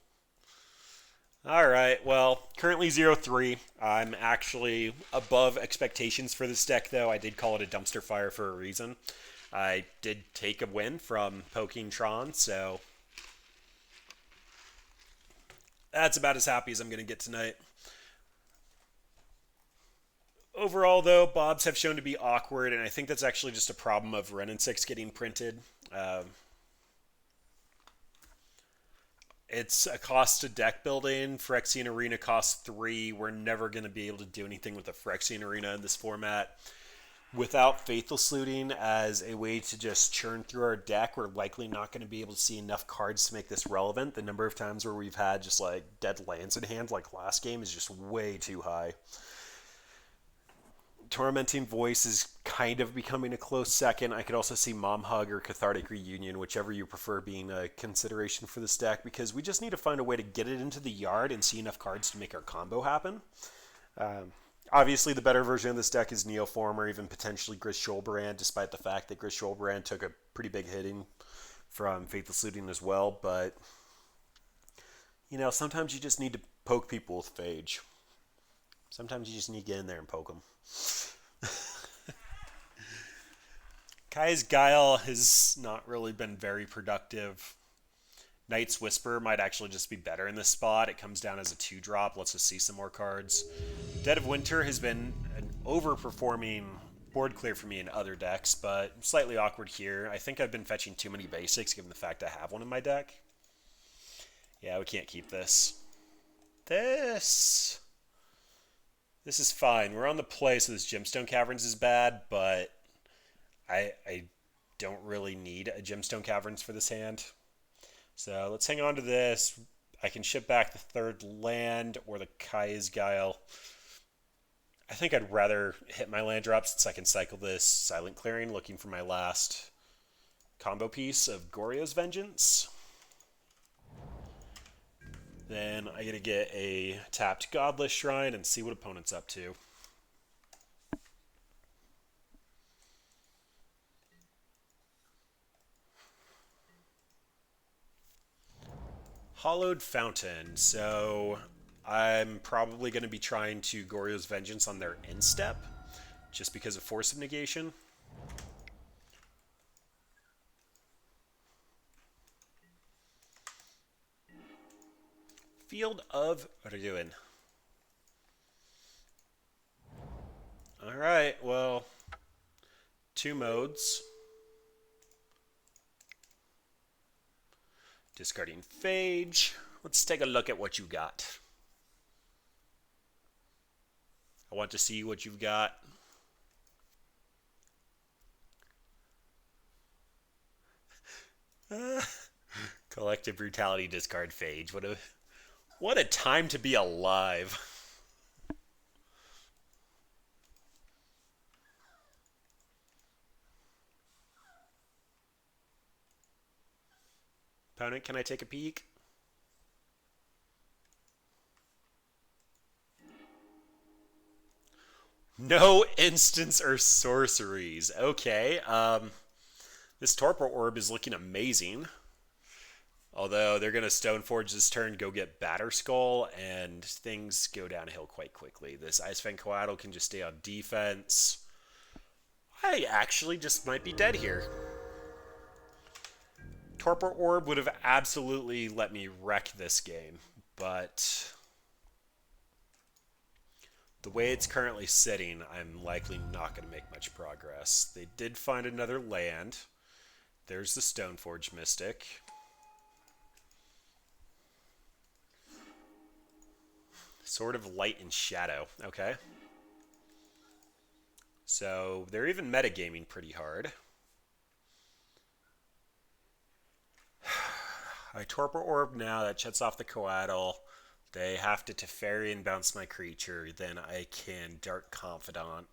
Alright, well, currently 0-3. I'm actually above expectations for this deck, though. I did call it a dumpster fire for a reason. I did take a win from poking Tron, so that's about as happy as I'm going to get tonight. Overall, though, Bobs have shown to be awkward, and I think that's actually just a problem of Ren and 6 getting printed. It's a cost to deck building. Phyrexian Arena costs 3. We're never going to be able to do anything with the Phyrexian Arena in this format. Without Faithful Saluting as a way to just churn through our deck, we're likely not going to be able to see enough cards to make this relevant. The number of times where we've had just like dead lands in hand like last game is just way too high. Tormenting Voice is kind of becoming a close second. I could also see Mom Hug or Cathartic Reunion, whichever you prefer, being a consideration for this deck, because we just need to find a way to get it into the yard and see enough cards to make our combo happen. Obviously, the better version of this deck is Neoform or even potentially Grisholbrand, despite the fact that Grisholbrand took a pretty big hitting from Faithful Saluting as well. But, you know, sometimes you just need to poke people with Phage. Sometimes you just need to get in there and poke them. Kai's Guile has not really been very productive. Knight's Whisper might actually just be better in this spot. It comes down as a 2-drop, lets us see some more cards. Dead of Winter has been an overperforming board clear for me in other decks, but slightly awkward here. I think I've been fetching too many basics given the fact I have one in my deck. Yeah, we can't keep this. This is fine. We're on the play, so this Gemstone Caverns is bad, but I don't really need a Gemstone Caverns for this hand. So let's hang on to this. I can ship back the third land or the Kai's Guile. I think I'd rather hit my land drop since I can cycle this Silent Clearing, looking for my last combo piece of Goryo's Vengeance. Then I gotta get a tapped Godless Shrine and see what opponent's up to. Hollowed Fountain. So I'm probably going to be trying to Goryo's Vengeance on their end step, just because of Force of Negation. Field of Ruin. Alright, well, 2 modes. Discarding Phage. Let's take a look at what you got. I want to see what you've got. Collective Brutality, discard Phage. What a time to be alive. Opponent, can I take a peek? No instants or sorceries. Okay. This Torpor Orb is looking amazing. Although they're going to Stoneforge this turn, go get Batterskull, and things go downhill quite quickly. This Icefang Coatl can just stay on defense. I actually just might be dead here. Torpor Orb would have absolutely let me wreck this game, but The way it's currently sitting, I'm likely not going to make much progress. They did find another land. There's the Stoneforge Mystic. Sort of light and shadow. Okay. So they're even metagaming pretty hard. I Torpor Orb now. That shuts off the Coatl. They have to Teferi and bounce my creature. Then I can Dark Confidant.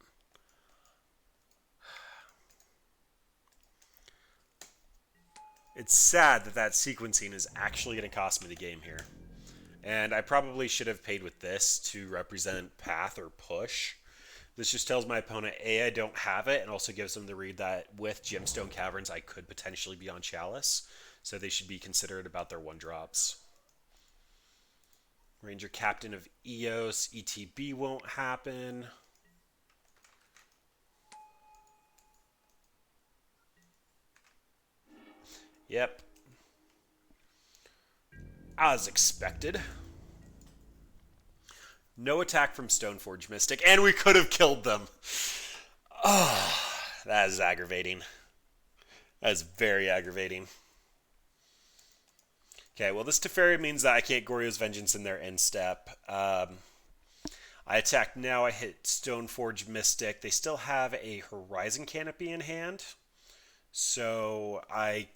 It's sad that that sequencing is actually going to cost me the game here. And I probably should have paid with this to represent path or push. This just tells my opponent, A, I don't have it, and also gives them the read that with Gemstone Caverns, I could potentially be on Chalice. So they should be considerate about their 1-drops. Ranger Captain of Eos, ETB won't happen. Yep. As expected. No attack from Stoneforge Mystic, and we could have killed them. Oh, that is aggravating. That is very aggravating. Okay, well, this Teferi means that I can't Goryo's Vengeance in their end step. I attack now, I hit Stoneforge Mystic. They still have a Horizon Canopy in hand. So I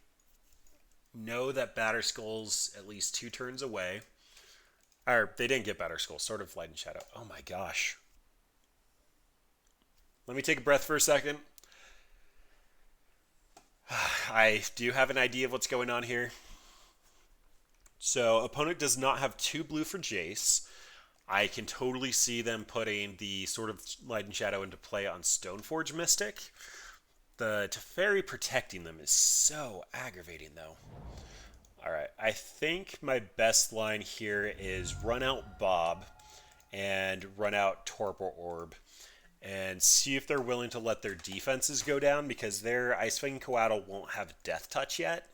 know that Batterskull's at least 2 turns away. Or, they didn't get Batterskull, sort of Light and Shadow. Oh my gosh. Let me take a breath for a second. I do have an idea of what's going on here. So, opponent does not have 2 blue for Jace. I can totally see them putting the sort of Light and Shadow into play on Stoneforge Mystic. The Teferi protecting them is so aggravating, though. Alright, I think my best line here is run out Bob and run out Torpor Orb and see if they're willing to let their defenses go down because their Icewing Coatl won't have Death Touch yet.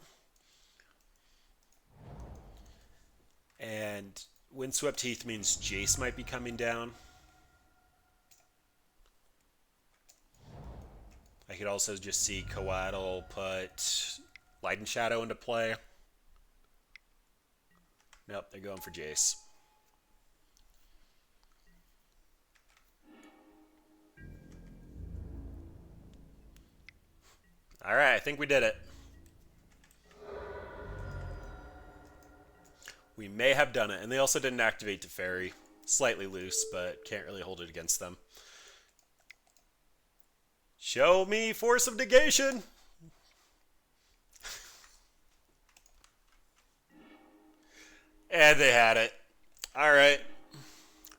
And Windswept Heath means Jace might be coming down. I could also just see Coatl put Light and Shadow into play. Nope, they're going for Jace. Alright, I think we did it. We may have done it. And they also didn't activate Teferi. Slightly loose, but can't really hold it against them. Show me Force of Negation! And they had it. Alright.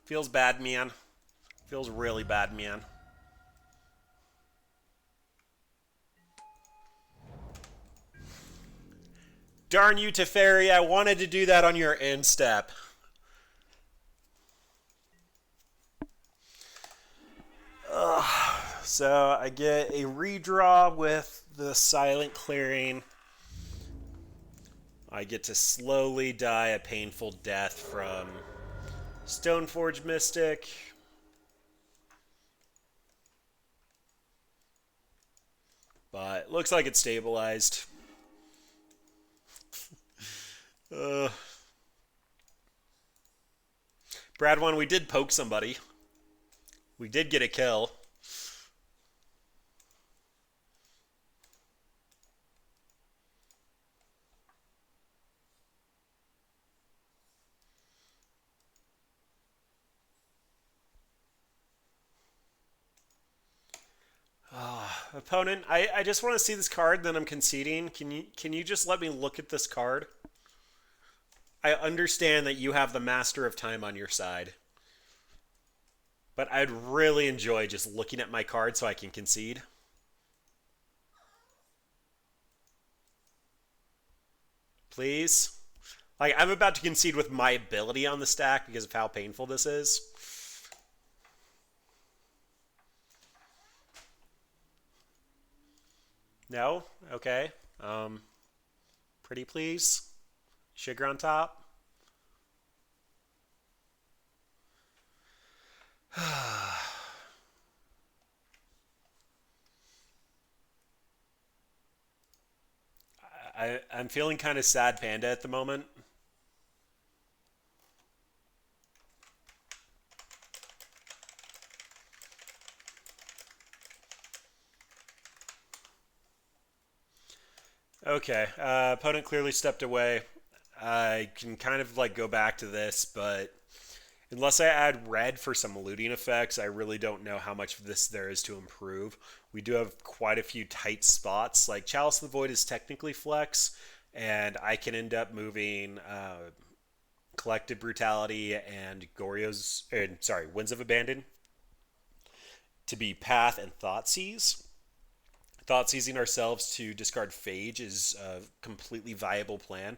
Feels bad, man. Feels really bad, man. Darn you, Teferi. I wanted to do that on your end step. So I get a redraw with the Silent Clearing. I get to slowly die a painful death from Stoneforge Mystic. But it looks like it's stabilized. Brad one, we did poke somebody. We did get a kill. Opponent, I just want to see this card, then I'm conceding. Can you just let me look at this card? I understand that you have the Master of Time on your side. But I'd really enjoy just looking at my card so I can concede. Please? Like, I'm about to concede with my ability on the stack because of how painful this is. No? Okay. Pretty please? Sugar on top? I'm feeling kind of sad panda at the moment. Okay, opponent clearly stepped away. I can kind of like go back to this, but unless I add red for some looting effects, I really don't know how much of this there is to improve. We do have quite a few tight spots. Like Chalice of the Void is technically flex, and I can end up moving Collective Brutality and Winds of Abandon to be Path and Thoughtseize. Thoughtseizing ourselves to discard Phage is a completely viable plan.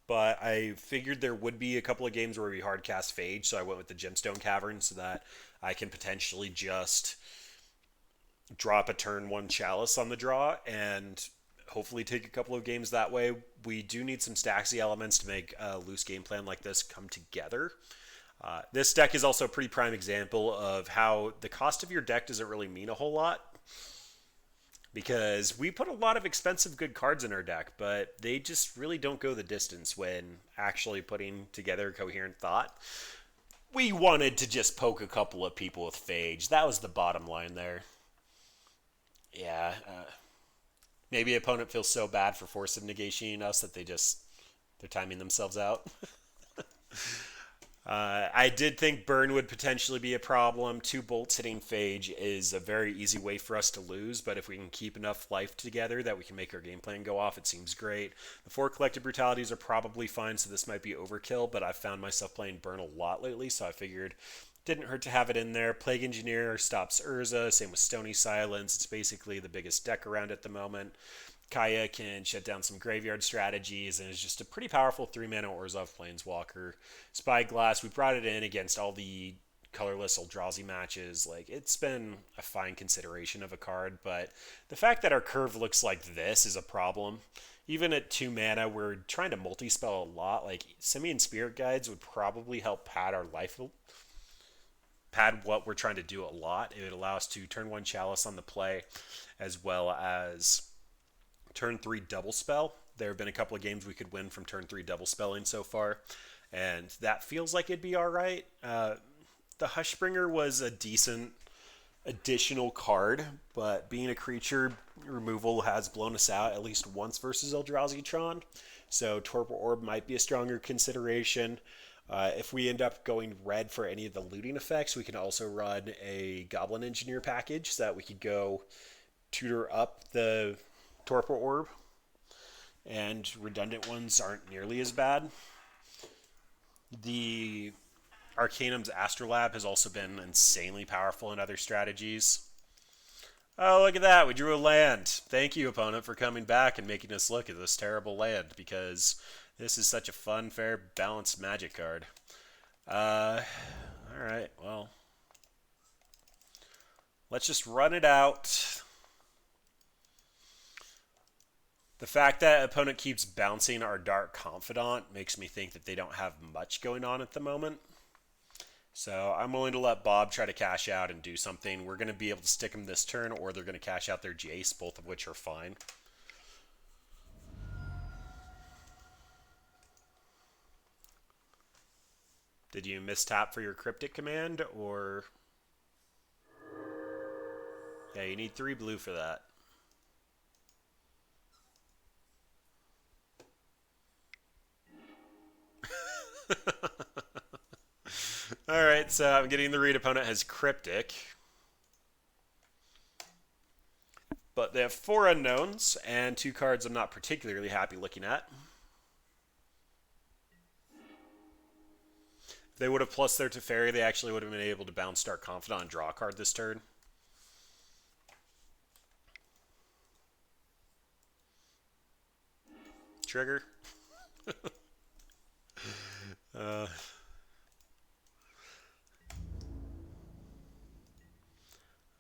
But I figured there would be a couple of games where we hardcast Phage, so I went with the Gemstone Cavern so that I can potentially just drop a turn one Chalice on the draw and hopefully take a couple of games that way. We do need some Staxy elements to make a loose game plan like this come together. This deck is also a pretty prime example of how the cost of your deck doesn't really mean a whole lot, because we put a lot of expensive good cards in our deck, but they just really don't go the distance when actually putting together a coherent thought. We wanted to just poke a couple of people with Phage. That was the bottom line there. Yeah, maybe opponent feels so bad for force of negating us that they're timing themselves out. I did think burn would potentially be a problem. 2 bolts hitting Phage is a very easy way for us to lose, but if we can keep enough life together that we can make our game plan go off, it seems great. The 4 collective brutalities are probably fine, so this might be overkill, but I've found myself playing burn a lot lately, so I figured didn't hurt to have it in there. Plague Engineer stops Urza, same with Stony Silence. It's basically the biggest deck around at the moment. Kaya can shut down some graveyard strategies and is just a pretty powerful 3-mana Orzhov Planeswalker. Spyglass, we brought it in against all the colorless Eldrazi matches. Like, it's been a fine consideration of a card, but the fact that our curve looks like this is a problem. Even at 2 mana, we're trying to multi-spell a lot. Like, Simian Spirit Guides would probably help pad what we're trying to do a lot. It would allow us to turn 1 Chalice on the play, as well as turn 3 double spell. There have been a couple of games we could win from turn 3 double spelling so far, and that feels like it'd be all right. The Hushbringer was a decent additional card, but being a creature, removal has blown us out at least once versus Eldrazi-tron, so Torpor Orb might be a stronger consideration. If we end up going red for any of the looting effects, we can also run a Goblin Engineer package so that we could go tutor up the Torpor Orb, and redundant ones aren't nearly as bad. The Arcanum's Astrolabe has also been insanely powerful in other strategies. Oh, look at that. We drew a land. Thank you, opponent, for coming back and making us look at this terrible land, because this is such a fun, fair, balanced Magic card. Alright, well, let's just run it out. The fact that opponent keeps bouncing our Dark Confidant makes me think that they don't have much going on at the moment. So I'm willing to let Bob try to cash out and do something. We're going to be able to stick them this turn, or they're going to cash out their Jace, both of which are fine. Did you mistap for your Cryptic command, or... Yeah, you need 3 blue for that. Alright, so I'm getting the read opponent has Cryptic. But they have 4 unknowns, and 2 cards I'm not particularly happy looking at. If they would have plus their Teferi, they actually would have been able to bounce Dark Confidant and draw a card this turn. Trigger.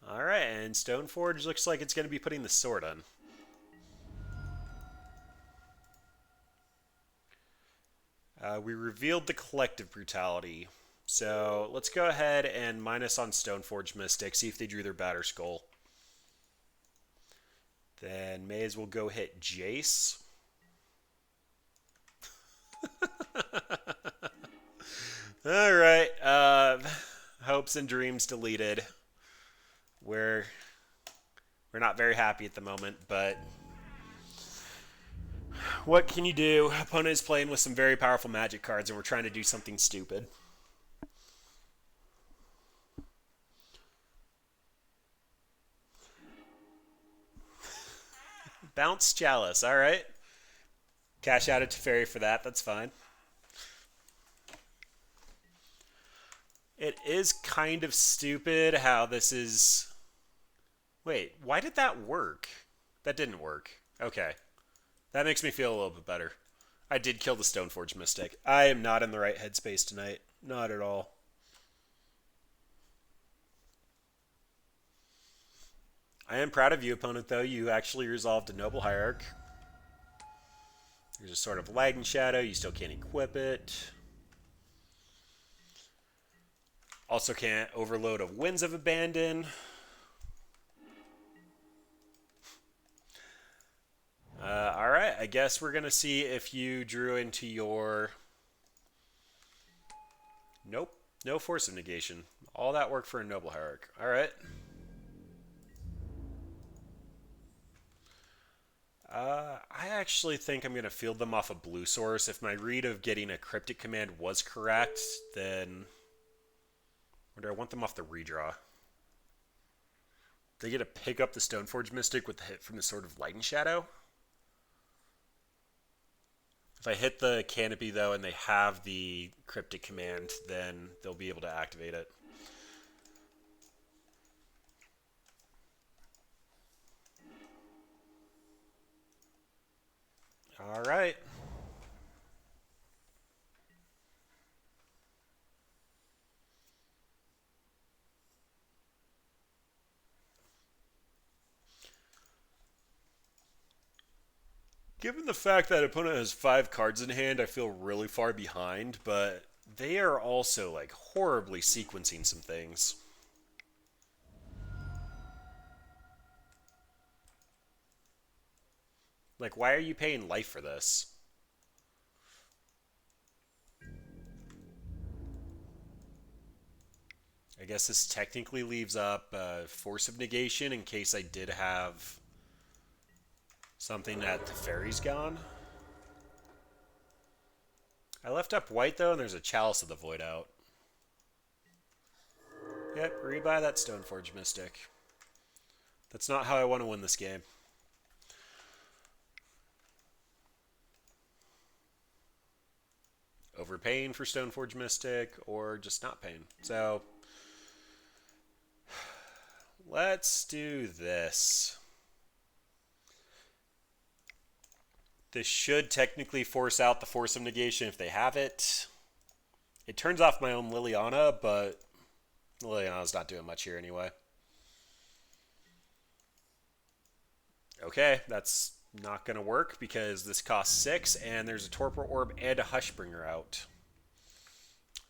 Alright, and Stoneforge looks like it's going to be putting the sword on. We revealed the Collective Brutality. So let's go ahead and minus on Stoneforge Mystic, see if they drew their Batter Skull. Then may as well go hit Jace. All right. Hopes and dreams deleted. We're we're not very happy at the moment, but what can you do? Opponent is playing with some very powerful magic cards, and we're trying to do something stupid. Bounce Chalice. All right. Cash out a Teferi for that. That's fine. It is kind of stupid how this is. Wait, why did that work? That didn't work. Okay. That makes me feel a little bit better. I did kill the Stoneforge Mystic. I am not in the right headspace tonight. Not at all. I am proud of you, opponent, though. You actually resolved a Noble Hierarch. There's a sort of Lightning Shadow. You still can't equip it. Also can't overload of Winds of Abandon. Alright, I guess we're going to see if you drew into your... Nope, no Force of Negation. All that work for a Noble Hierarch. Alright. I actually think I'm going to field them off a blue source. If my read of getting a Cryptic Command was correct, then... Or do I want them off the redraw? They get to pick up the Stoneforge Mystic with the hit from the Sword of Light and Shadow? If I hit the Canopy, though, and they have the Cryptic Command, then they'll be able to activate it. All right. Given the fact that opponent has 5 cards in hand, I feel really far behind, but they are also like horribly sequencing some things. Like, why are you paying life for this? I guess this technically leaves up Force of Negation in case I did have something that the fairy's gone. I left up white, though, and there's a Chalice of the Void out. Yep, rebuy that Stoneforge Mystic. That's not how I want to win this game. Overpaying for Stoneforge Mystic, or just not paying. So, let's do this. This should technically force out the Force of Negation if they have it. It turns off my own Liliana, but Liliana's not doing much here anyway. Okay, that's not going to work because this costs 6, and there's a Torpor Orb and a Hushbringer out.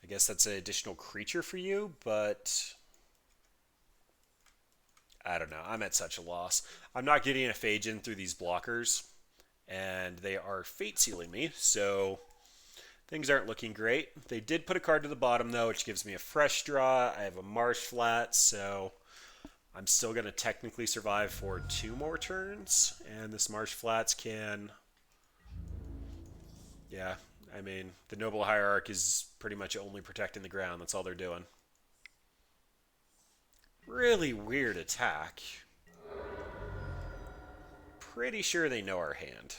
I guess that's an additional creature for you, but... I don't know. I'm at such a loss. I'm not getting a Phage in through these blockers, and they are fate sealing me, so things aren't looking great. They did put a card to the bottom, though, which gives me a fresh draw. I have a Marsh Flat, so I'm still going to technically survive for 2 more turns, and this Marsh Flats can... Yeah, I mean, the Noble Hierarch is pretty much only protecting the ground. That's all they're doing. Really weird attack. Pretty sure they know our hand.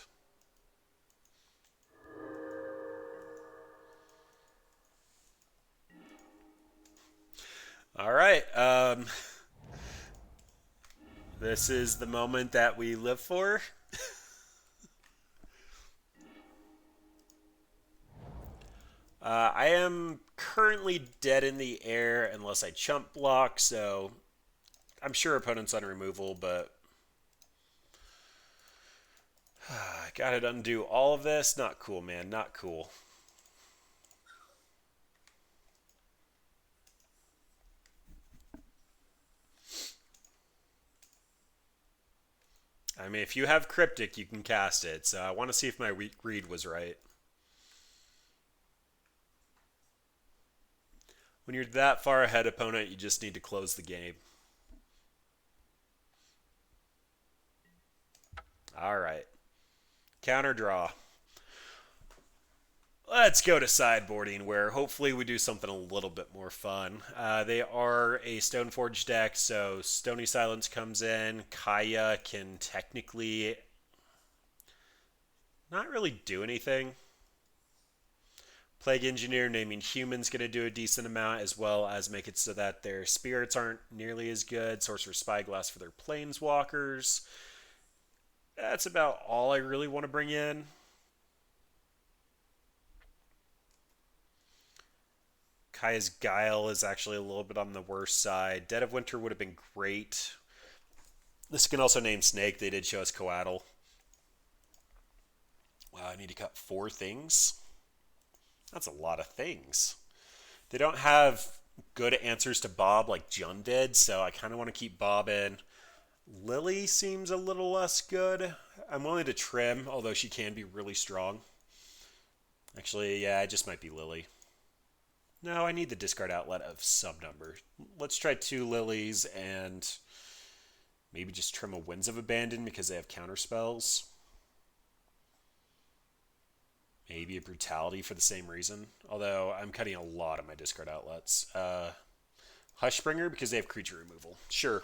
All right. This is the moment that we live for. I am currently dead in the air unless I chump block, so I'm sure opponent's on removal, but gotta undo all of this. Not cool, man. Not cool. I mean, if you have Cryptic, you can cast it, so I want to see if my read was right. When you're that far ahead, opponent, you just need to close the game. All right. Counter draw. Let's go to sideboarding, where hopefully we do something a little bit more fun. They are a Stoneforge deck, so Stony Silence comes in. Kaya can technically not really do anything. Plague Engineer naming humans going to do a decent amount, as well as make it so that their spirits aren't nearly as good. Sorcerer's Spyglass for their planeswalkers. That's about all I really want to bring in. Kaya's Guile is actually a little bit on the worst side. Dead of Winter would have been great. This can also name Snake. They did show us Coatl. Wow, I need to cut 4 things? That's a lot of things. They don't have good answers to Bob like Jun did, so I kind of want to keep Bob in. Lily seems a little less good. I'm willing to trim, although she can be really strong. Actually, yeah, it just might be Lily. No, I need the discard outlet of some number. Let's try 2 Lilies and maybe just trim a Winds of Abandon because they have counter spells. Maybe a Brutality for the same reason. Although I'm cutting a lot of my discard outlets. Hushbringer because they have creature removal. Sure.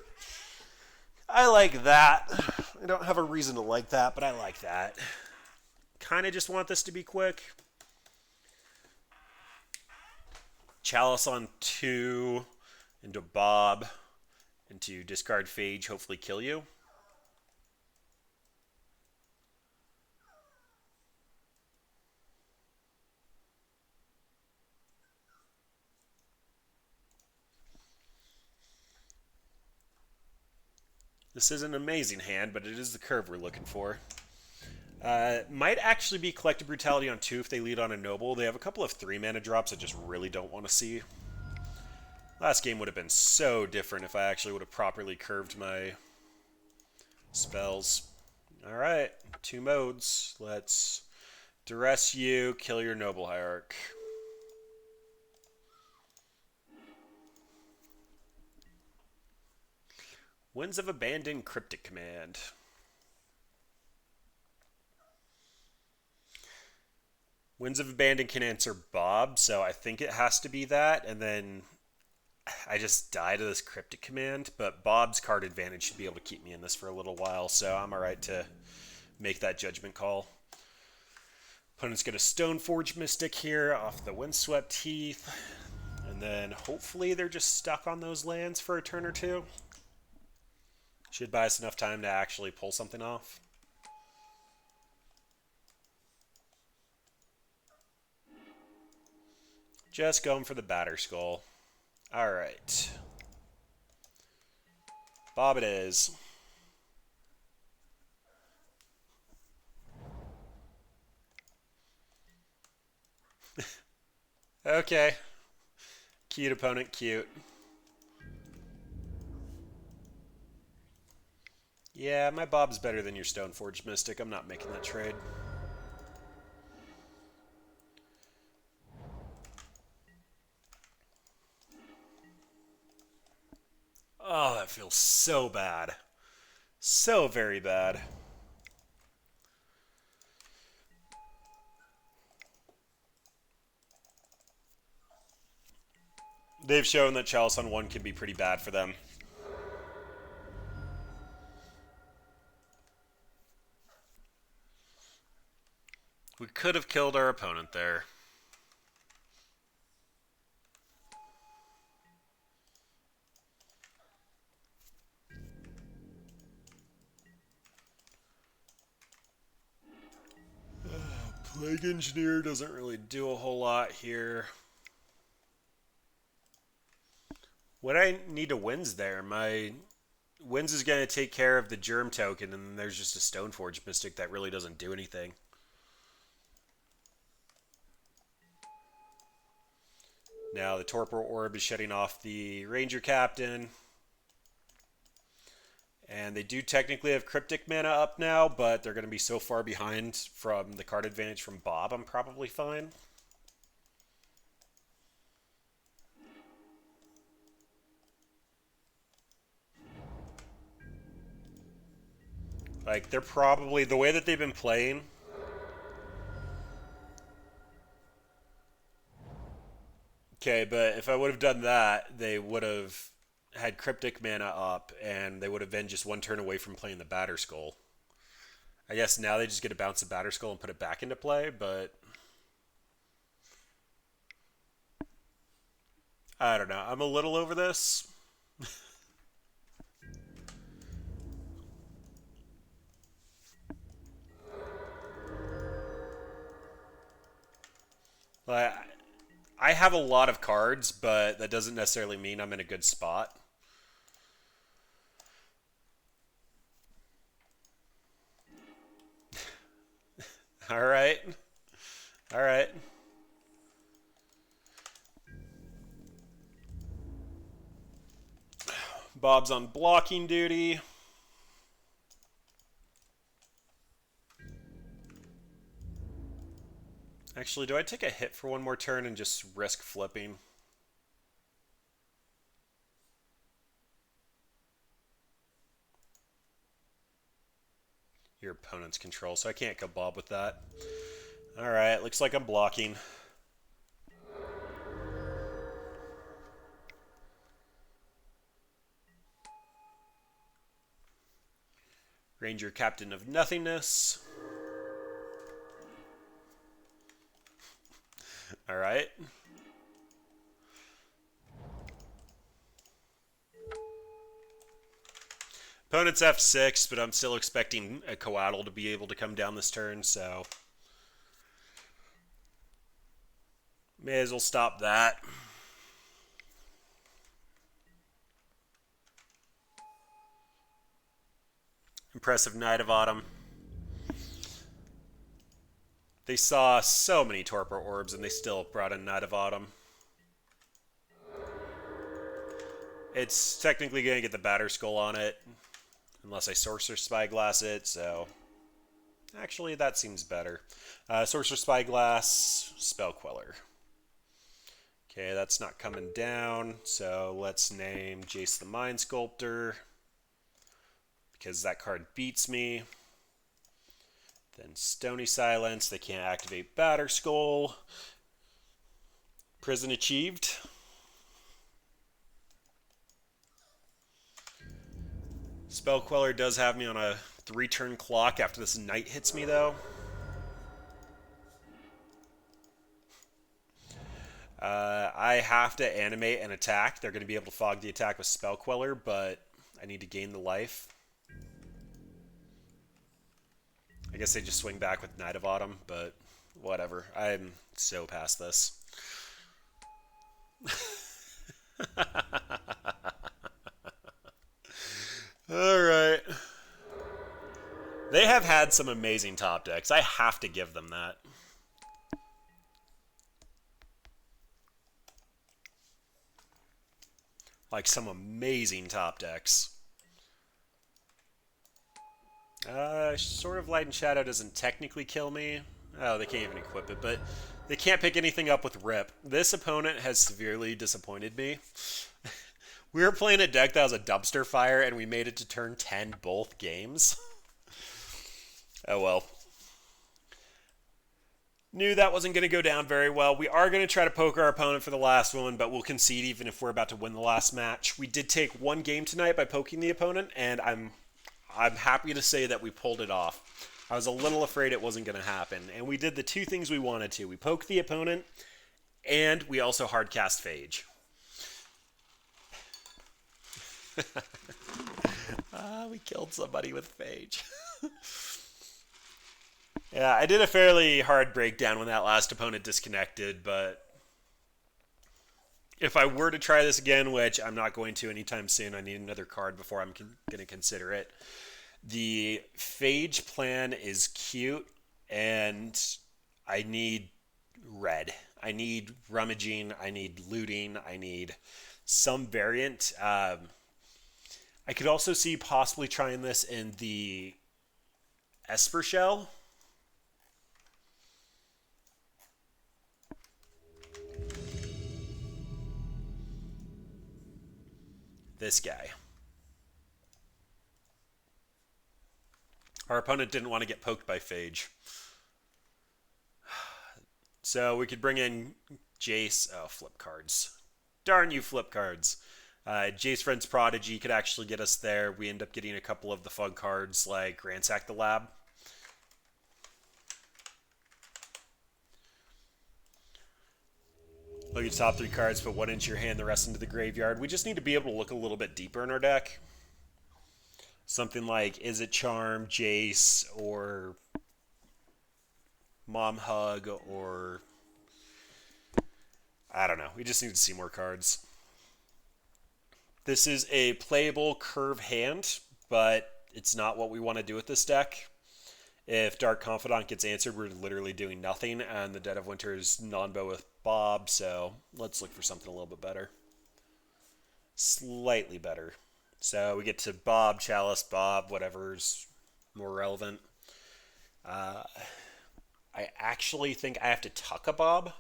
I like that. I don't have a reason to like that, but I like that. Kind of just want this to be quick. Chalice on 2 into Bob into discard Phage, hopefully kill you. This is an amazing hand, but it is the curve we're looking for. Might actually be Collective Brutality on 2 if they lead on a Noble. They have a couple of 3-mana drops I just really don't want to see. Last game would have been so different if I actually would have properly curved my spells. Alright, 2 modes. Let's duress you, kill your Noble Hierarch. Winds of Abandon, Cryptic Command. Winds of Abandon can answer Bob, so I think it has to be that, and then I just die to this Cryptic Command, but Bob's card advantage should be able to keep me in this for a little while, so I'm alright to make that judgment call. Opponent's got a Stoneforge Mystic here off the Windswept Heath, and then hopefully they're just stuck on those lands for a turn or 2. Should buy us enough time to actually pull something off. Just going for the Batter Skull. Alright. Bob it is. Okay. Cute opponent, cute. Yeah, my Bob's better than your Stoneforge Mystic. I'm not making that trade. Oh, that feels so bad. So very bad. They've shown that Chalice on 1 can be pretty bad for them. We could have killed our opponent there. Plague Engineer doesn't really do a whole lot here. What I need to Winds there? My Winds is going to take care of the Germ token, and then there's just a Stoneforge Mystic that really doesn't do anything. Now the Torpor Orb is shutting off the Ranger Captain. And they do technically have Cryptic mana up now, but they're going to be so far behind from the card advantage from Bob, I'm probably fine. Like, they're probably, the way that they've been playing. Okay, but if I would have done that, they would have had Cryptic Mana up, and they would have been just one turn away from playing the Batter Skull. I guess now they just get to bounce the Batter Skull and put it back into play, but I don't know. I'm a little over this. Like, I have a lot of cards, but that doesn't necessarily mean I'm in a good spot. All right. All right. Bob's on blocking duty. Actually, do I take a hit for one more turn and just risk flipping? Your opponent's control, so I can't go Bob with that. Alright, looks like I'm blocking. Ranger Captain of Nothingness. Alright. Opponent's F6, but I'm still expecting a Coatl to be able to come down this turn, so may as well stop that. Impressive Knight of Autumn. They saw so many Torpor Orbs, and they still brought in Knight of Autumn. It's technically going to get the Batter Skull on it, unless I Sorcerer Spyglass it, so actually that seems better. Sorcerer Spyglass, Spell Queller. Okay, that's not coming down, so let's name Jace the Mind Sculptor, because that card beats me. Then Stony Silence, they can't activate Batter Skull. Prison achieved. Spell Queller does have me on a 3-turn clock after this Knight hits me, though. I have to animate an attack. They're going to be able to fog the attack with Spell Queller, but I need to gain the life. I guess they just swing back with Knight of Autumn, but whatever. I'm so past this. Alright. They have had some amazing top decks. I have to give them that. Like, some amazing top decks. Sort of Light and Shadow doesn't technically kill me. Oh, they can't even equip it, but they can't pick anything up with Rip. This opponent has severely disappointed me. We were playing a deck that was a dumpster fire, and we made it to turn 10 both games. Oh well. Knew that wasn't going to go down very well. We are going to try to poke our opponent for the last one, but we'll concede even if we're about to win the last match. We did take one game tonight by poking the opponent, and I'm happy to say that we pulled it off. I was a little afraid it wasn't going to happen, and we did the two things we wanted to. We poked the opponent, and we also hardcast Phage. We killed somebody with Phage. Yeah, I did a fairly hard breakdown when that last opponent disconnected, but if I were to try this again, which I'm not going to anytime soon, I need another card before I'm going to consider it. The Phage plan is cute, and I need red. I need rummaging, I need looting, I need some variant. I could also see possibly trying this in the Esper Shell. This guy. Our opponent didn't want to get poked by Phage. So we could bring in Jace. Oh, flip cards. Darn you, flip cards. Jace Friend's Prodigy could actually get us there. We end up getting a couple of the fun cards like Ransack the Lab. Look at your top 3 cards, put 1 into your hand, the rest into the graveyard. We just need to be able to look a little bit deeper in our deck. Something like Is It Charm, Jace, or Mom Hug, or I don't know. We just need to see more cards. This is a playable curve hand, but it's not what we want to do with this deck. If Dark Confidant gets answered, we're literally doing nothing, and the Dead of Winter is non-bow with Bob, so let's look for something a little bit better. Slightly better. So we get to Bob, Chalice, Bob, whatever's more relevant. I actually think I have to tuck a Bob.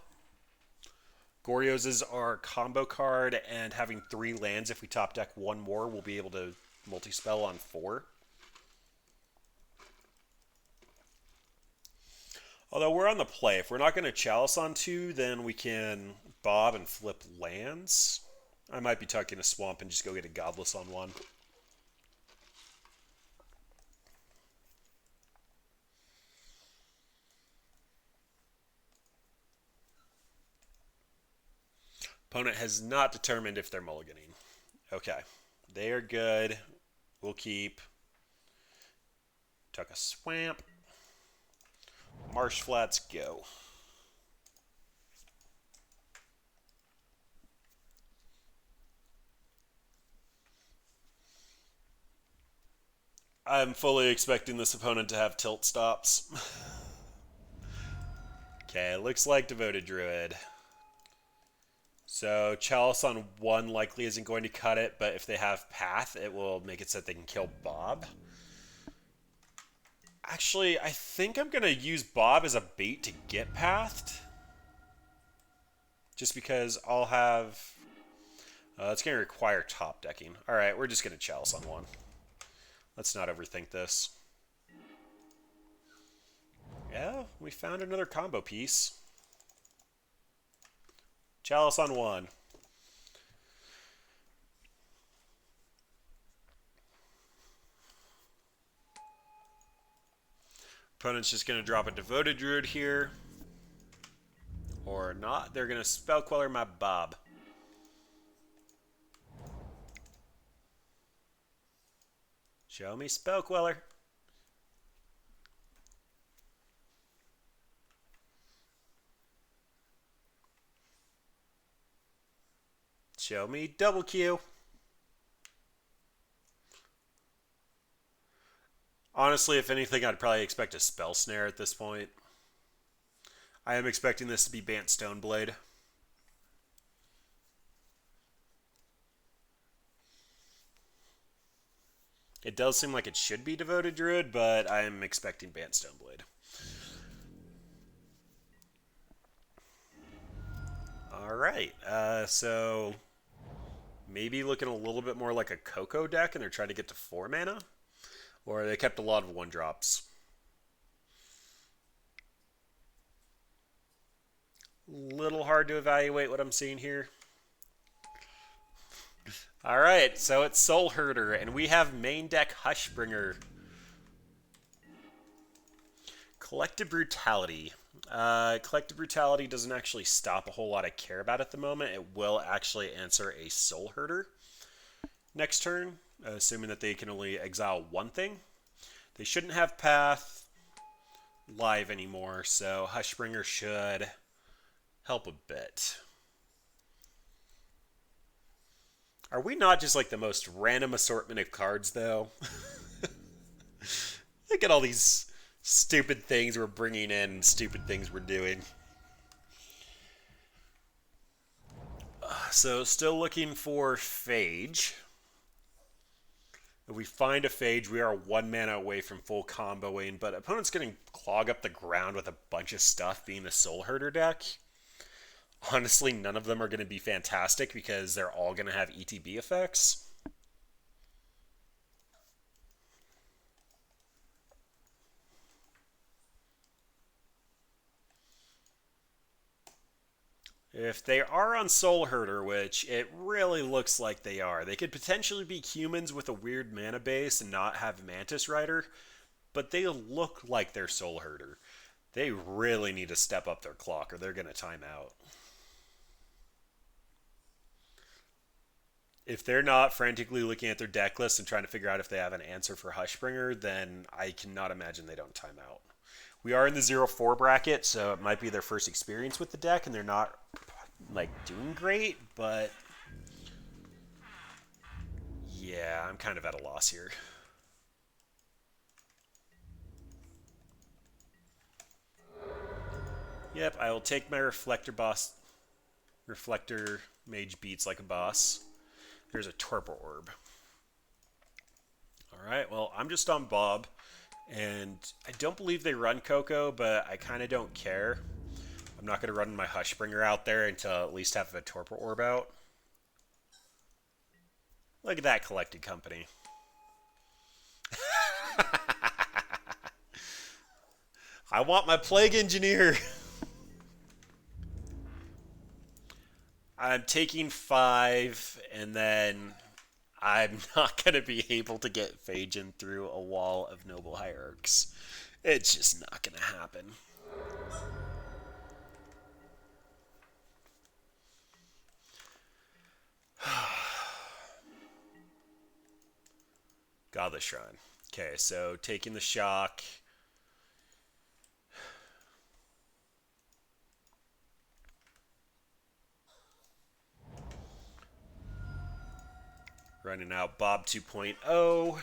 Goryo's is our combo card, and having 3 lands, if we top deck 1 more, we'll be able to multi-spell on 4. Although we're on the play. If we're not going to Chalice on 2, then we can Bob and flip lands. I might be tucking a Swamp and just go get a Godless on 1. Opponent has not determined if they're mulliganing. Okay. They are good. We'll keep. Tuck a Swamp. Marsh Flats, go. I'm fully expecting this opponent to have tilt stops. Okay, looks like Devoted Druid. So Chalice on 1 likely isn't going to cut it, but if they have Path, it will make it so that they can kill Bob. Actually, I think I'm going to use Bob as a bait to get Pathed. Just because I'll have... it's going to require top decking. Alright, we're just going to Chalice on 1. Let's not overthink this. Yeah, we found another combo piece. Chalice on 1. Opponent's just going to drop a Devoted Druid here. Or not. They're going to Spell Queller my Bob. Show me Spell Queller. Show me Double Q. Honestly, if anything, I'd probably expect a Spell Snare at this point. I am expecting this to be Bant Stoneblade. It does seem like it should be Devoted Druid, but I am expecting Bant Stoneblade. Alright, so maybe looking a little bit more like a Coco deck, and they're trying to get to 4 mana. Or they kept a lot of 1-drops. Little hard to evaluate what I'm seeing here. Alright, so it's Soul Herder, and we have main deck Hushbringer. Collective Brutality. Collective Brutality doesn't actually stop a whole lot I care about at the moment. It will actually answer a Soul Herder next turn, assuming that they can only exile 1 thing. They shouldn't have Path live anymore, so Hushbringer should help a bit. Are we not just like the most random assortment of cards, though? Look at all these stupid things we're bringing in and stupid things we're doing. So, still looking for Phage. If we find a Phage, we are 1 mana away from full comboing, but opponent's going to clog up the ground with a bunch of stuff, being a Soul Herder deck. Honestly, none of them are going to be fantastic because they're all going to have ETB effects. If they are on Soul Herder, which it really looks like they are, they could potentially be humans with a weird mana base and not have Mantis Rider, but they look like they're Soul Herder. They really need to step up their clock or they're going to time out. If they're not frantically looking at their deck list and trying to figure out if they have an answer for Hushbringer, then I cannot imagine they don't time out. We are in the 0-4 bracket, so it might be their first experience with the deck, and they're not like doing great, but yeah, I'm kind of at a loss here. Yep, I will take my Reflector Mage Beats like a boss. There's a Torpor Orb. Alright, well, I'm just on Bob, and I don't believe they run Coco, but I kind of don't care. I'm not going to run my Hushbringer out there until I at least have a Torpor Orb out. Look at that collected company. I want my Plague Engineer! I'm taking 5, and then I'm not going to be able to get Phage in through a wall of Noble Hierarchs. It's just not going to happen. Godless Shrine. Okay, so taking the shock. Running out Bob 2.0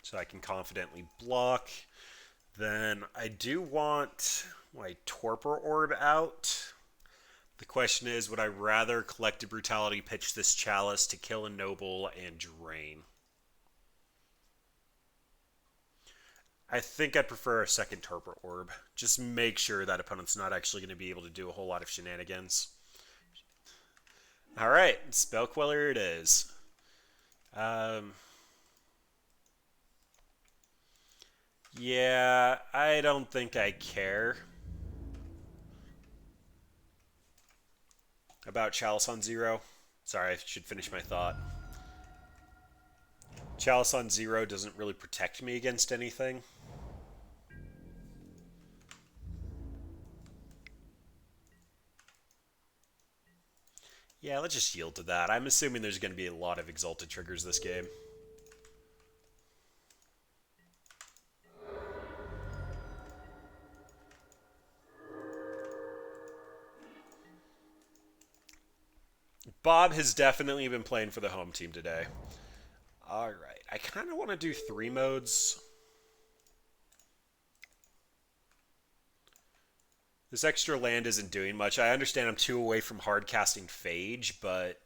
so I can confidently block. Then I do want my Torpor Orb out. The question is, would I rather Collective Brutality pitch this Chalice to kill a Noble and drain? I think I'd prefer a second Torpor Orb. Just make sure that opponent's not actually going to be able to do a whole lot of shenanigans. Alright, Spell Queller it is. Yeah, I don't think I care about Chalice on 0. Sorry, I should finish my thought. Chalice on 0 doesn't really protect me against anything. Yeah, let's just yield to that. I'm assuming there's going to be a lot of Exalted triggers this game. Bob has definitely been playing for the home team today. Alright, I kind of want to do 3 modes. This extra land isn't doing much. I understand I'm 2 away from hard casting Phage, but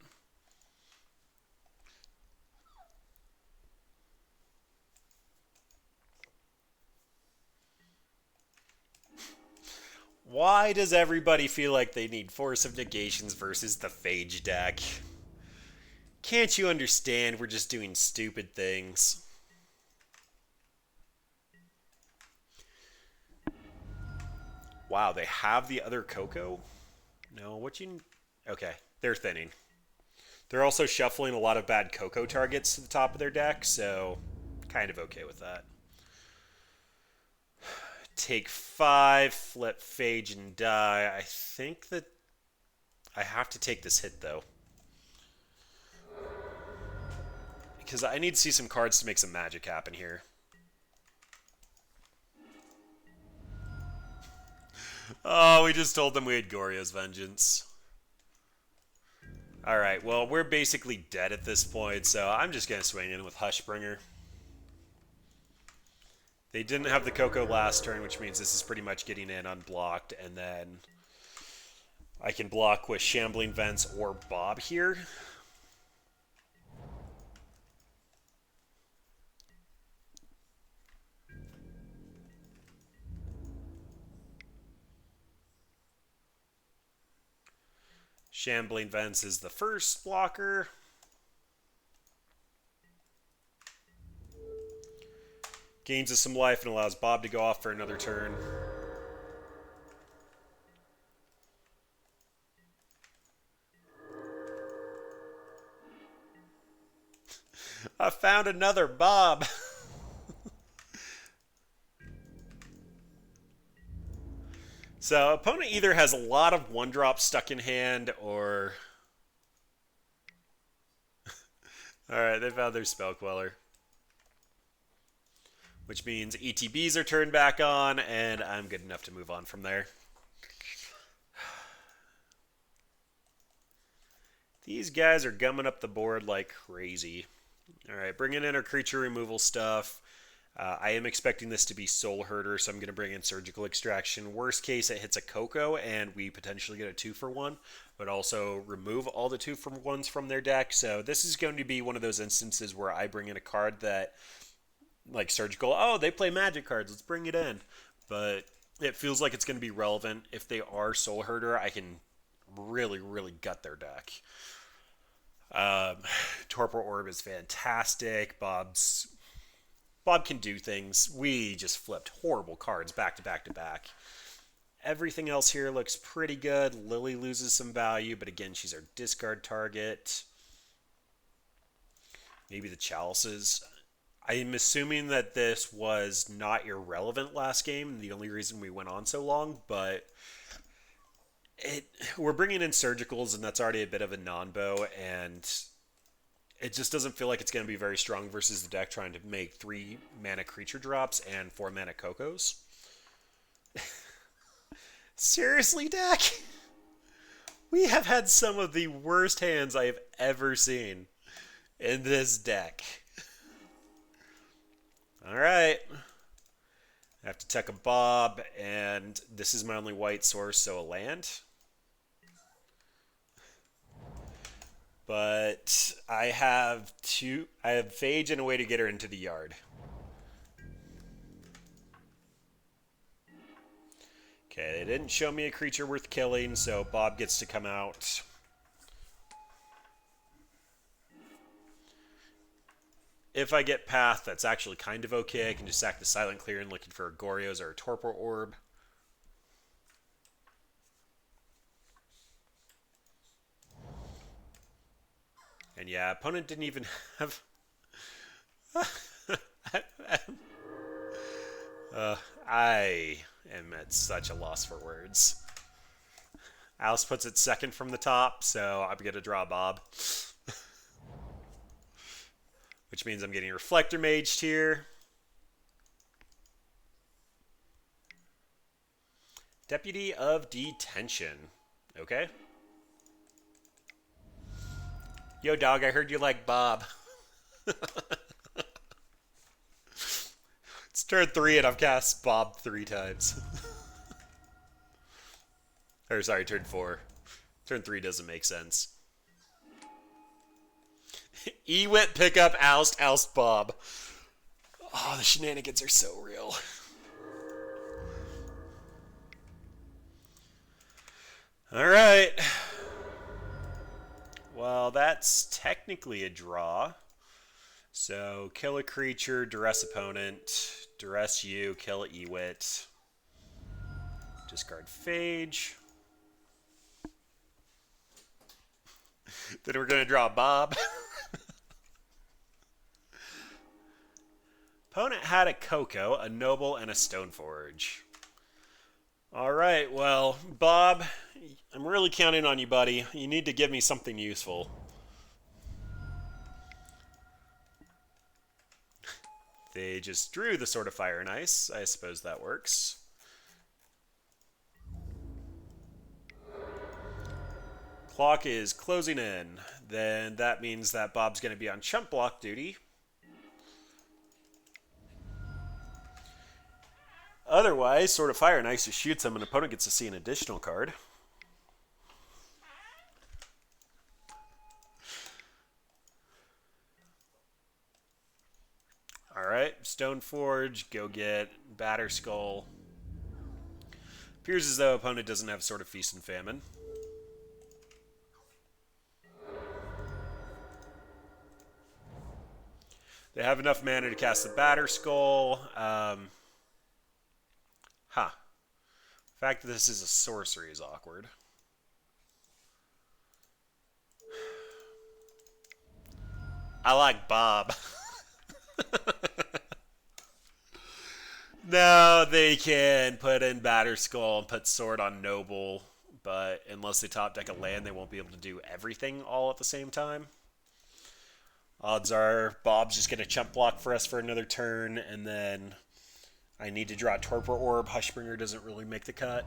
why does everybody feel like they need Force of Negations versus the Phage deck? Can't you understand we're just doing stupid things? Wow, they have the other Coco? No, what you... Okay, they're thinning. They're also shuffling a lot of bad Coco targets to the top of their deck, so kind of okay with that. Take 5, flip Phage and die. I think that I have to take this hit, though. Because I need to see some cards to make some magic happen here. Oh, we just told them we had Goryo's Vengeance. Alright, well, we're basically dead at this point, so I'm just going to swing in with Hushbringer. They didn't have the Coco last turn, which means this is pretty much getting in unblocked, and then I can block with Shambling Vents or Bob here. Shambling Vents is the first blocker. Gains us some life and allows Bob to go off for another turn. I found another Bob. So opponent either has a lot of one drop stuck in hand or alright, they found their spell queller. Which means ETBs are turned back on, and I'm good enough to move on from there. These guys are gumming up the board like crazy. Alright, bringing in our creature removal stuff. I am expecting this to be Soul Herder, so I'm going to bring in Surgical Extraction. Worst case, it hits a Coco, and we potentially get a 2-for-1, but also remove all the 2-for-1s from their deck. So this is going to be one of those instances where I bring in a card that, like Surgical, oh, they play Magic cards, let's bring it in. But it feels like it's going to be relevant. If they are Soul Herder, I can really, really gut their deck. Torpor Orb is fantastic. Bob can do things. We just flipped horrible cards back to back to back. Everything else here looks pretty good. Lily loses some value, but again, she's our discard target. Maybe the Chalices. I am assuming that this was not irrelevant last game, the only reason we went on so long, but we're bringing in Surgicals, and that's already a bit of a non-bow, and it just doesn't feel like it's going to be very strong versus the deck trying to make 3 mana creature drops and 4 mana Cocos. Seriously, deck? We have had some of the worst hands I have ever seen in this deck. Alright. I have to tech a Bob, and this is my only white source, so a land. But I have Phage and a way to get her into the yard. Okay, they didn't show me a creature worth killing, so Bob gets to come out. If I get Path, that's actually kind of okay. I can just sack the Silent Clearing looking for a Gorios or a Torpor Orb. And yeah, opponent didn't even have... I am at such a loss for words. Alice puts it second from the top, so I'm going to draw Bob. Which means I'm getting Reflector Maged here. Deputy of Detention. Okay. Yo, dog, I heard you like Bob. It's turn 3 and I've cast Bob 3 times. Or, sorry, turn 4. Turn 3 doesn't make sense. Ewit, pick up, oust Bob. Oh, the shenanigans are so real. Alright. Well, that's technically a draw. So, kill a creature, duress opponent, duress you, kill Ewit. Discard Phage. Then we're going to draw Bob. Opponent had a Coco, a Noble, and a Stoneforge. Alright, well, Bob, I'm really counting on you, buddy. You need to give me something useful. They just drew the Sword of Fire and Ice. I suppose that works. Clock is closing in. Then that means that Bob's going to be on chump block duty. Otherwise, Sword of Fire and Ice just shoots him, and opponent gets to see an additional card. Alright, Stoneforge, go get Batterskull. Appears as though opponent doesn't have Sword of Feast and Famine. They have enough mana to cast the Batterskull. The fact that this is a sorcery is awkward. I like Bob. No, they can put in Batterskull and put Sword on Noble, but unless they top deck a land, they won't be able to do everything all at the same time. Odds are Bob's just going to chump block for us for another turn, and then I need to draw a Torpor Orb. Hushbringer doesn't really make the cut.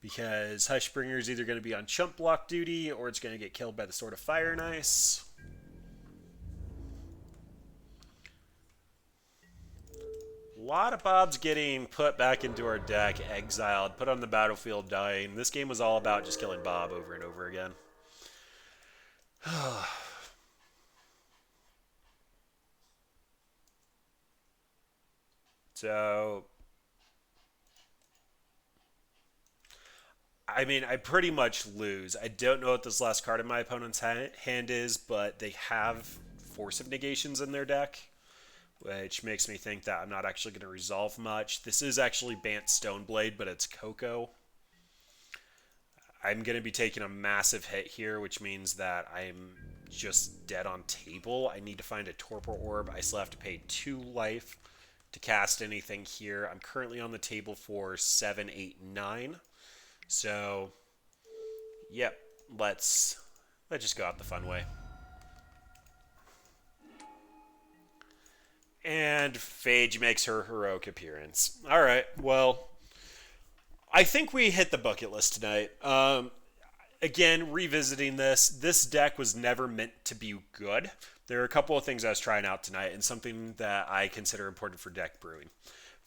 Because Hushbringer is either going to be on chump block duty, or it's going to get killed by the Sword of Fire and Ice. A lot of Bobs getting put back into our deck, exiled, put on the battlefield, dying. This game was all about just killing Bob over and over again. So, I mean, I pretty much lose. I don't know what this last card in my opponent's hand is, but they have Force of Negations in their deck, which makes me think that I'm not actually going to resolve much. This is actually Bant Stoneblade, but it's Coco. I'm going to be taking a massive hit here, which means that I'm just dead on table. I need to find a Torpor Orb. I still have to pay 2 life to cast anything here. I'm currently on the table for 7, 8, 9. So, yep, let's just go out the fun way. And Phage makes her heroic appearance. All right, well, I think we hit the bucket list tonight. Again, revisiting this deck was never meant to be good. There are a couple of things I was trying out tonight, and something that I consider important for deck brewing.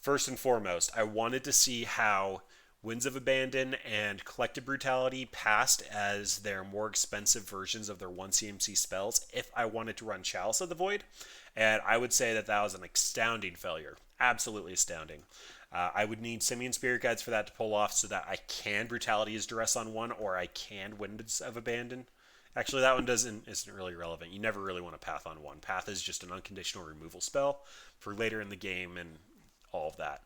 First and foremost, I wanted to see how Winds of Abandon and Collective Brutality passed as their more expensive versions of their 1 CMC spells if I wanted to run Chalice of the Void. And I would say that that was an astounding failure. Absolutely astounding. I would need Simian Spirit Guides for that to pull off so that I can Brutality as Duress on one, or I can Winds of Abandon. Actually, that one isn't really relevant. You never really want to Path on one. Path is just an unconditional removal spell for later in the game and all of that.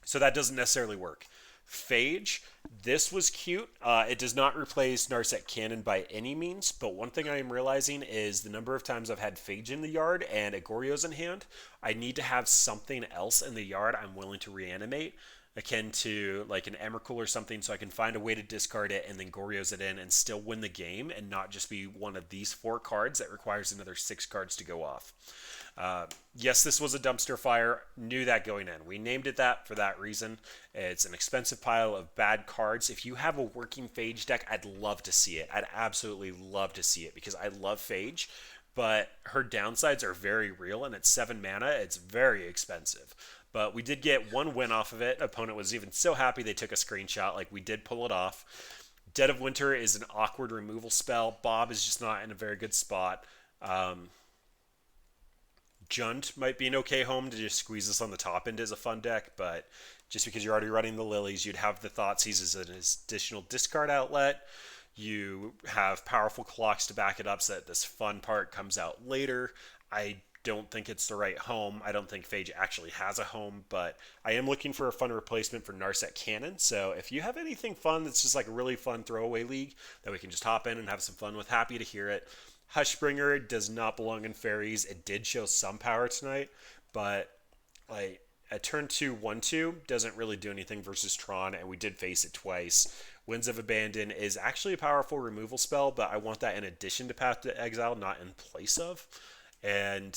So that doesn't necessarily work. Phage, this was cute. It does not replace Narset Cannon by any means, but one thing I am realizing is the number of times I've had Phage in the yard and a Goryo's in hand. I need to have something else in the yard I'm willing to reanimate, akin to like an Emrakul or something, so I can find a way to discard it and then Goryo's it in and still win the game and not just be one of these 4 cards that requires another 6 cards to go off. Yes, this was a dumpster fire. Knew that going in. We named it that for that reason. It's an expensive pile of bad cards. If you have a working Phage deck, I'd love to see it. I'd absolutely love to see it because I love Phage, but her downsides are very real, and it's 7 mana. It's very expensive. But we did get 1 win off of it. Opponent was even so happy they took a screenshot. Like, we did pull it off. Dead of Winter is an awkward removal spell. Bob is just not in a very good spot. Jund might be an okay home to just squeeze this on the top end as a fun deck, but just because you're already running the Lilies, you'd have the Thoughtseize as an additional discard outlet. You have powerful clocks to back it up so that this fun part comes out later. I don't think it's the right home. I don't think Phage actually has a home, but I am looking for a fun replacement for Narset Cannon. So if you have anything fun that's just like a really fun throwaway league that we can just hop in and have some fun with, happy to hear it. Hushbringer does not belong in fairies. It did show some power tonight, but like a turn 2 1/2 doesn't really do anything versus Tron, and we did face it twice. Winds of Abandon is actually a powerful removal spell, but I want that in addition to Path to Exile, not in place of. And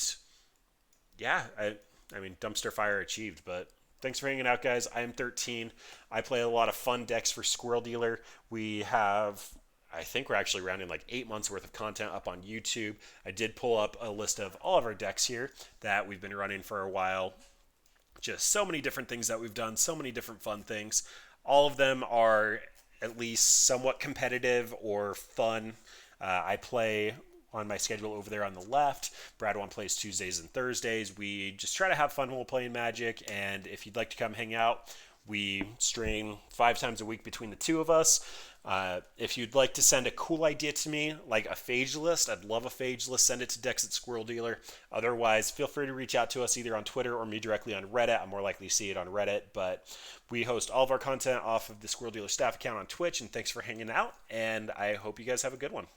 yeah, I mean, dumpster fire achieved, but thanks for hanging out, guys. I am thirteene. I play a lot of fun decks for Squirrel Dealer. We have, I think we're actually rounding like 8 months worth of content up on YouTube. I did pull up a list of all of our decks here that we've been running for a while. Just so many different things that we've done, so many different fun things. All of them are at least somewhat competitive or fun. I play on my schedule over there on the left. Brad One plays Tuesdays and Thursdays. We just try to have fun while playing Magic, and if you'd like to come hang out, We stream 5 times a week between the two of us. If you'd like to send a cool idea to me, like a Phage list, I'd love a Phage list. Send it to Dex at Squirrel Dealer. Otherwise, feel free to reach out to us either on Twitter or me directly on Reddit. I'm more likely to see it on Reddit, but we host all of our content off of the Squirrel Dealer staff account on Twitch. And thanks for hanging out. And I hope you guys have a good one.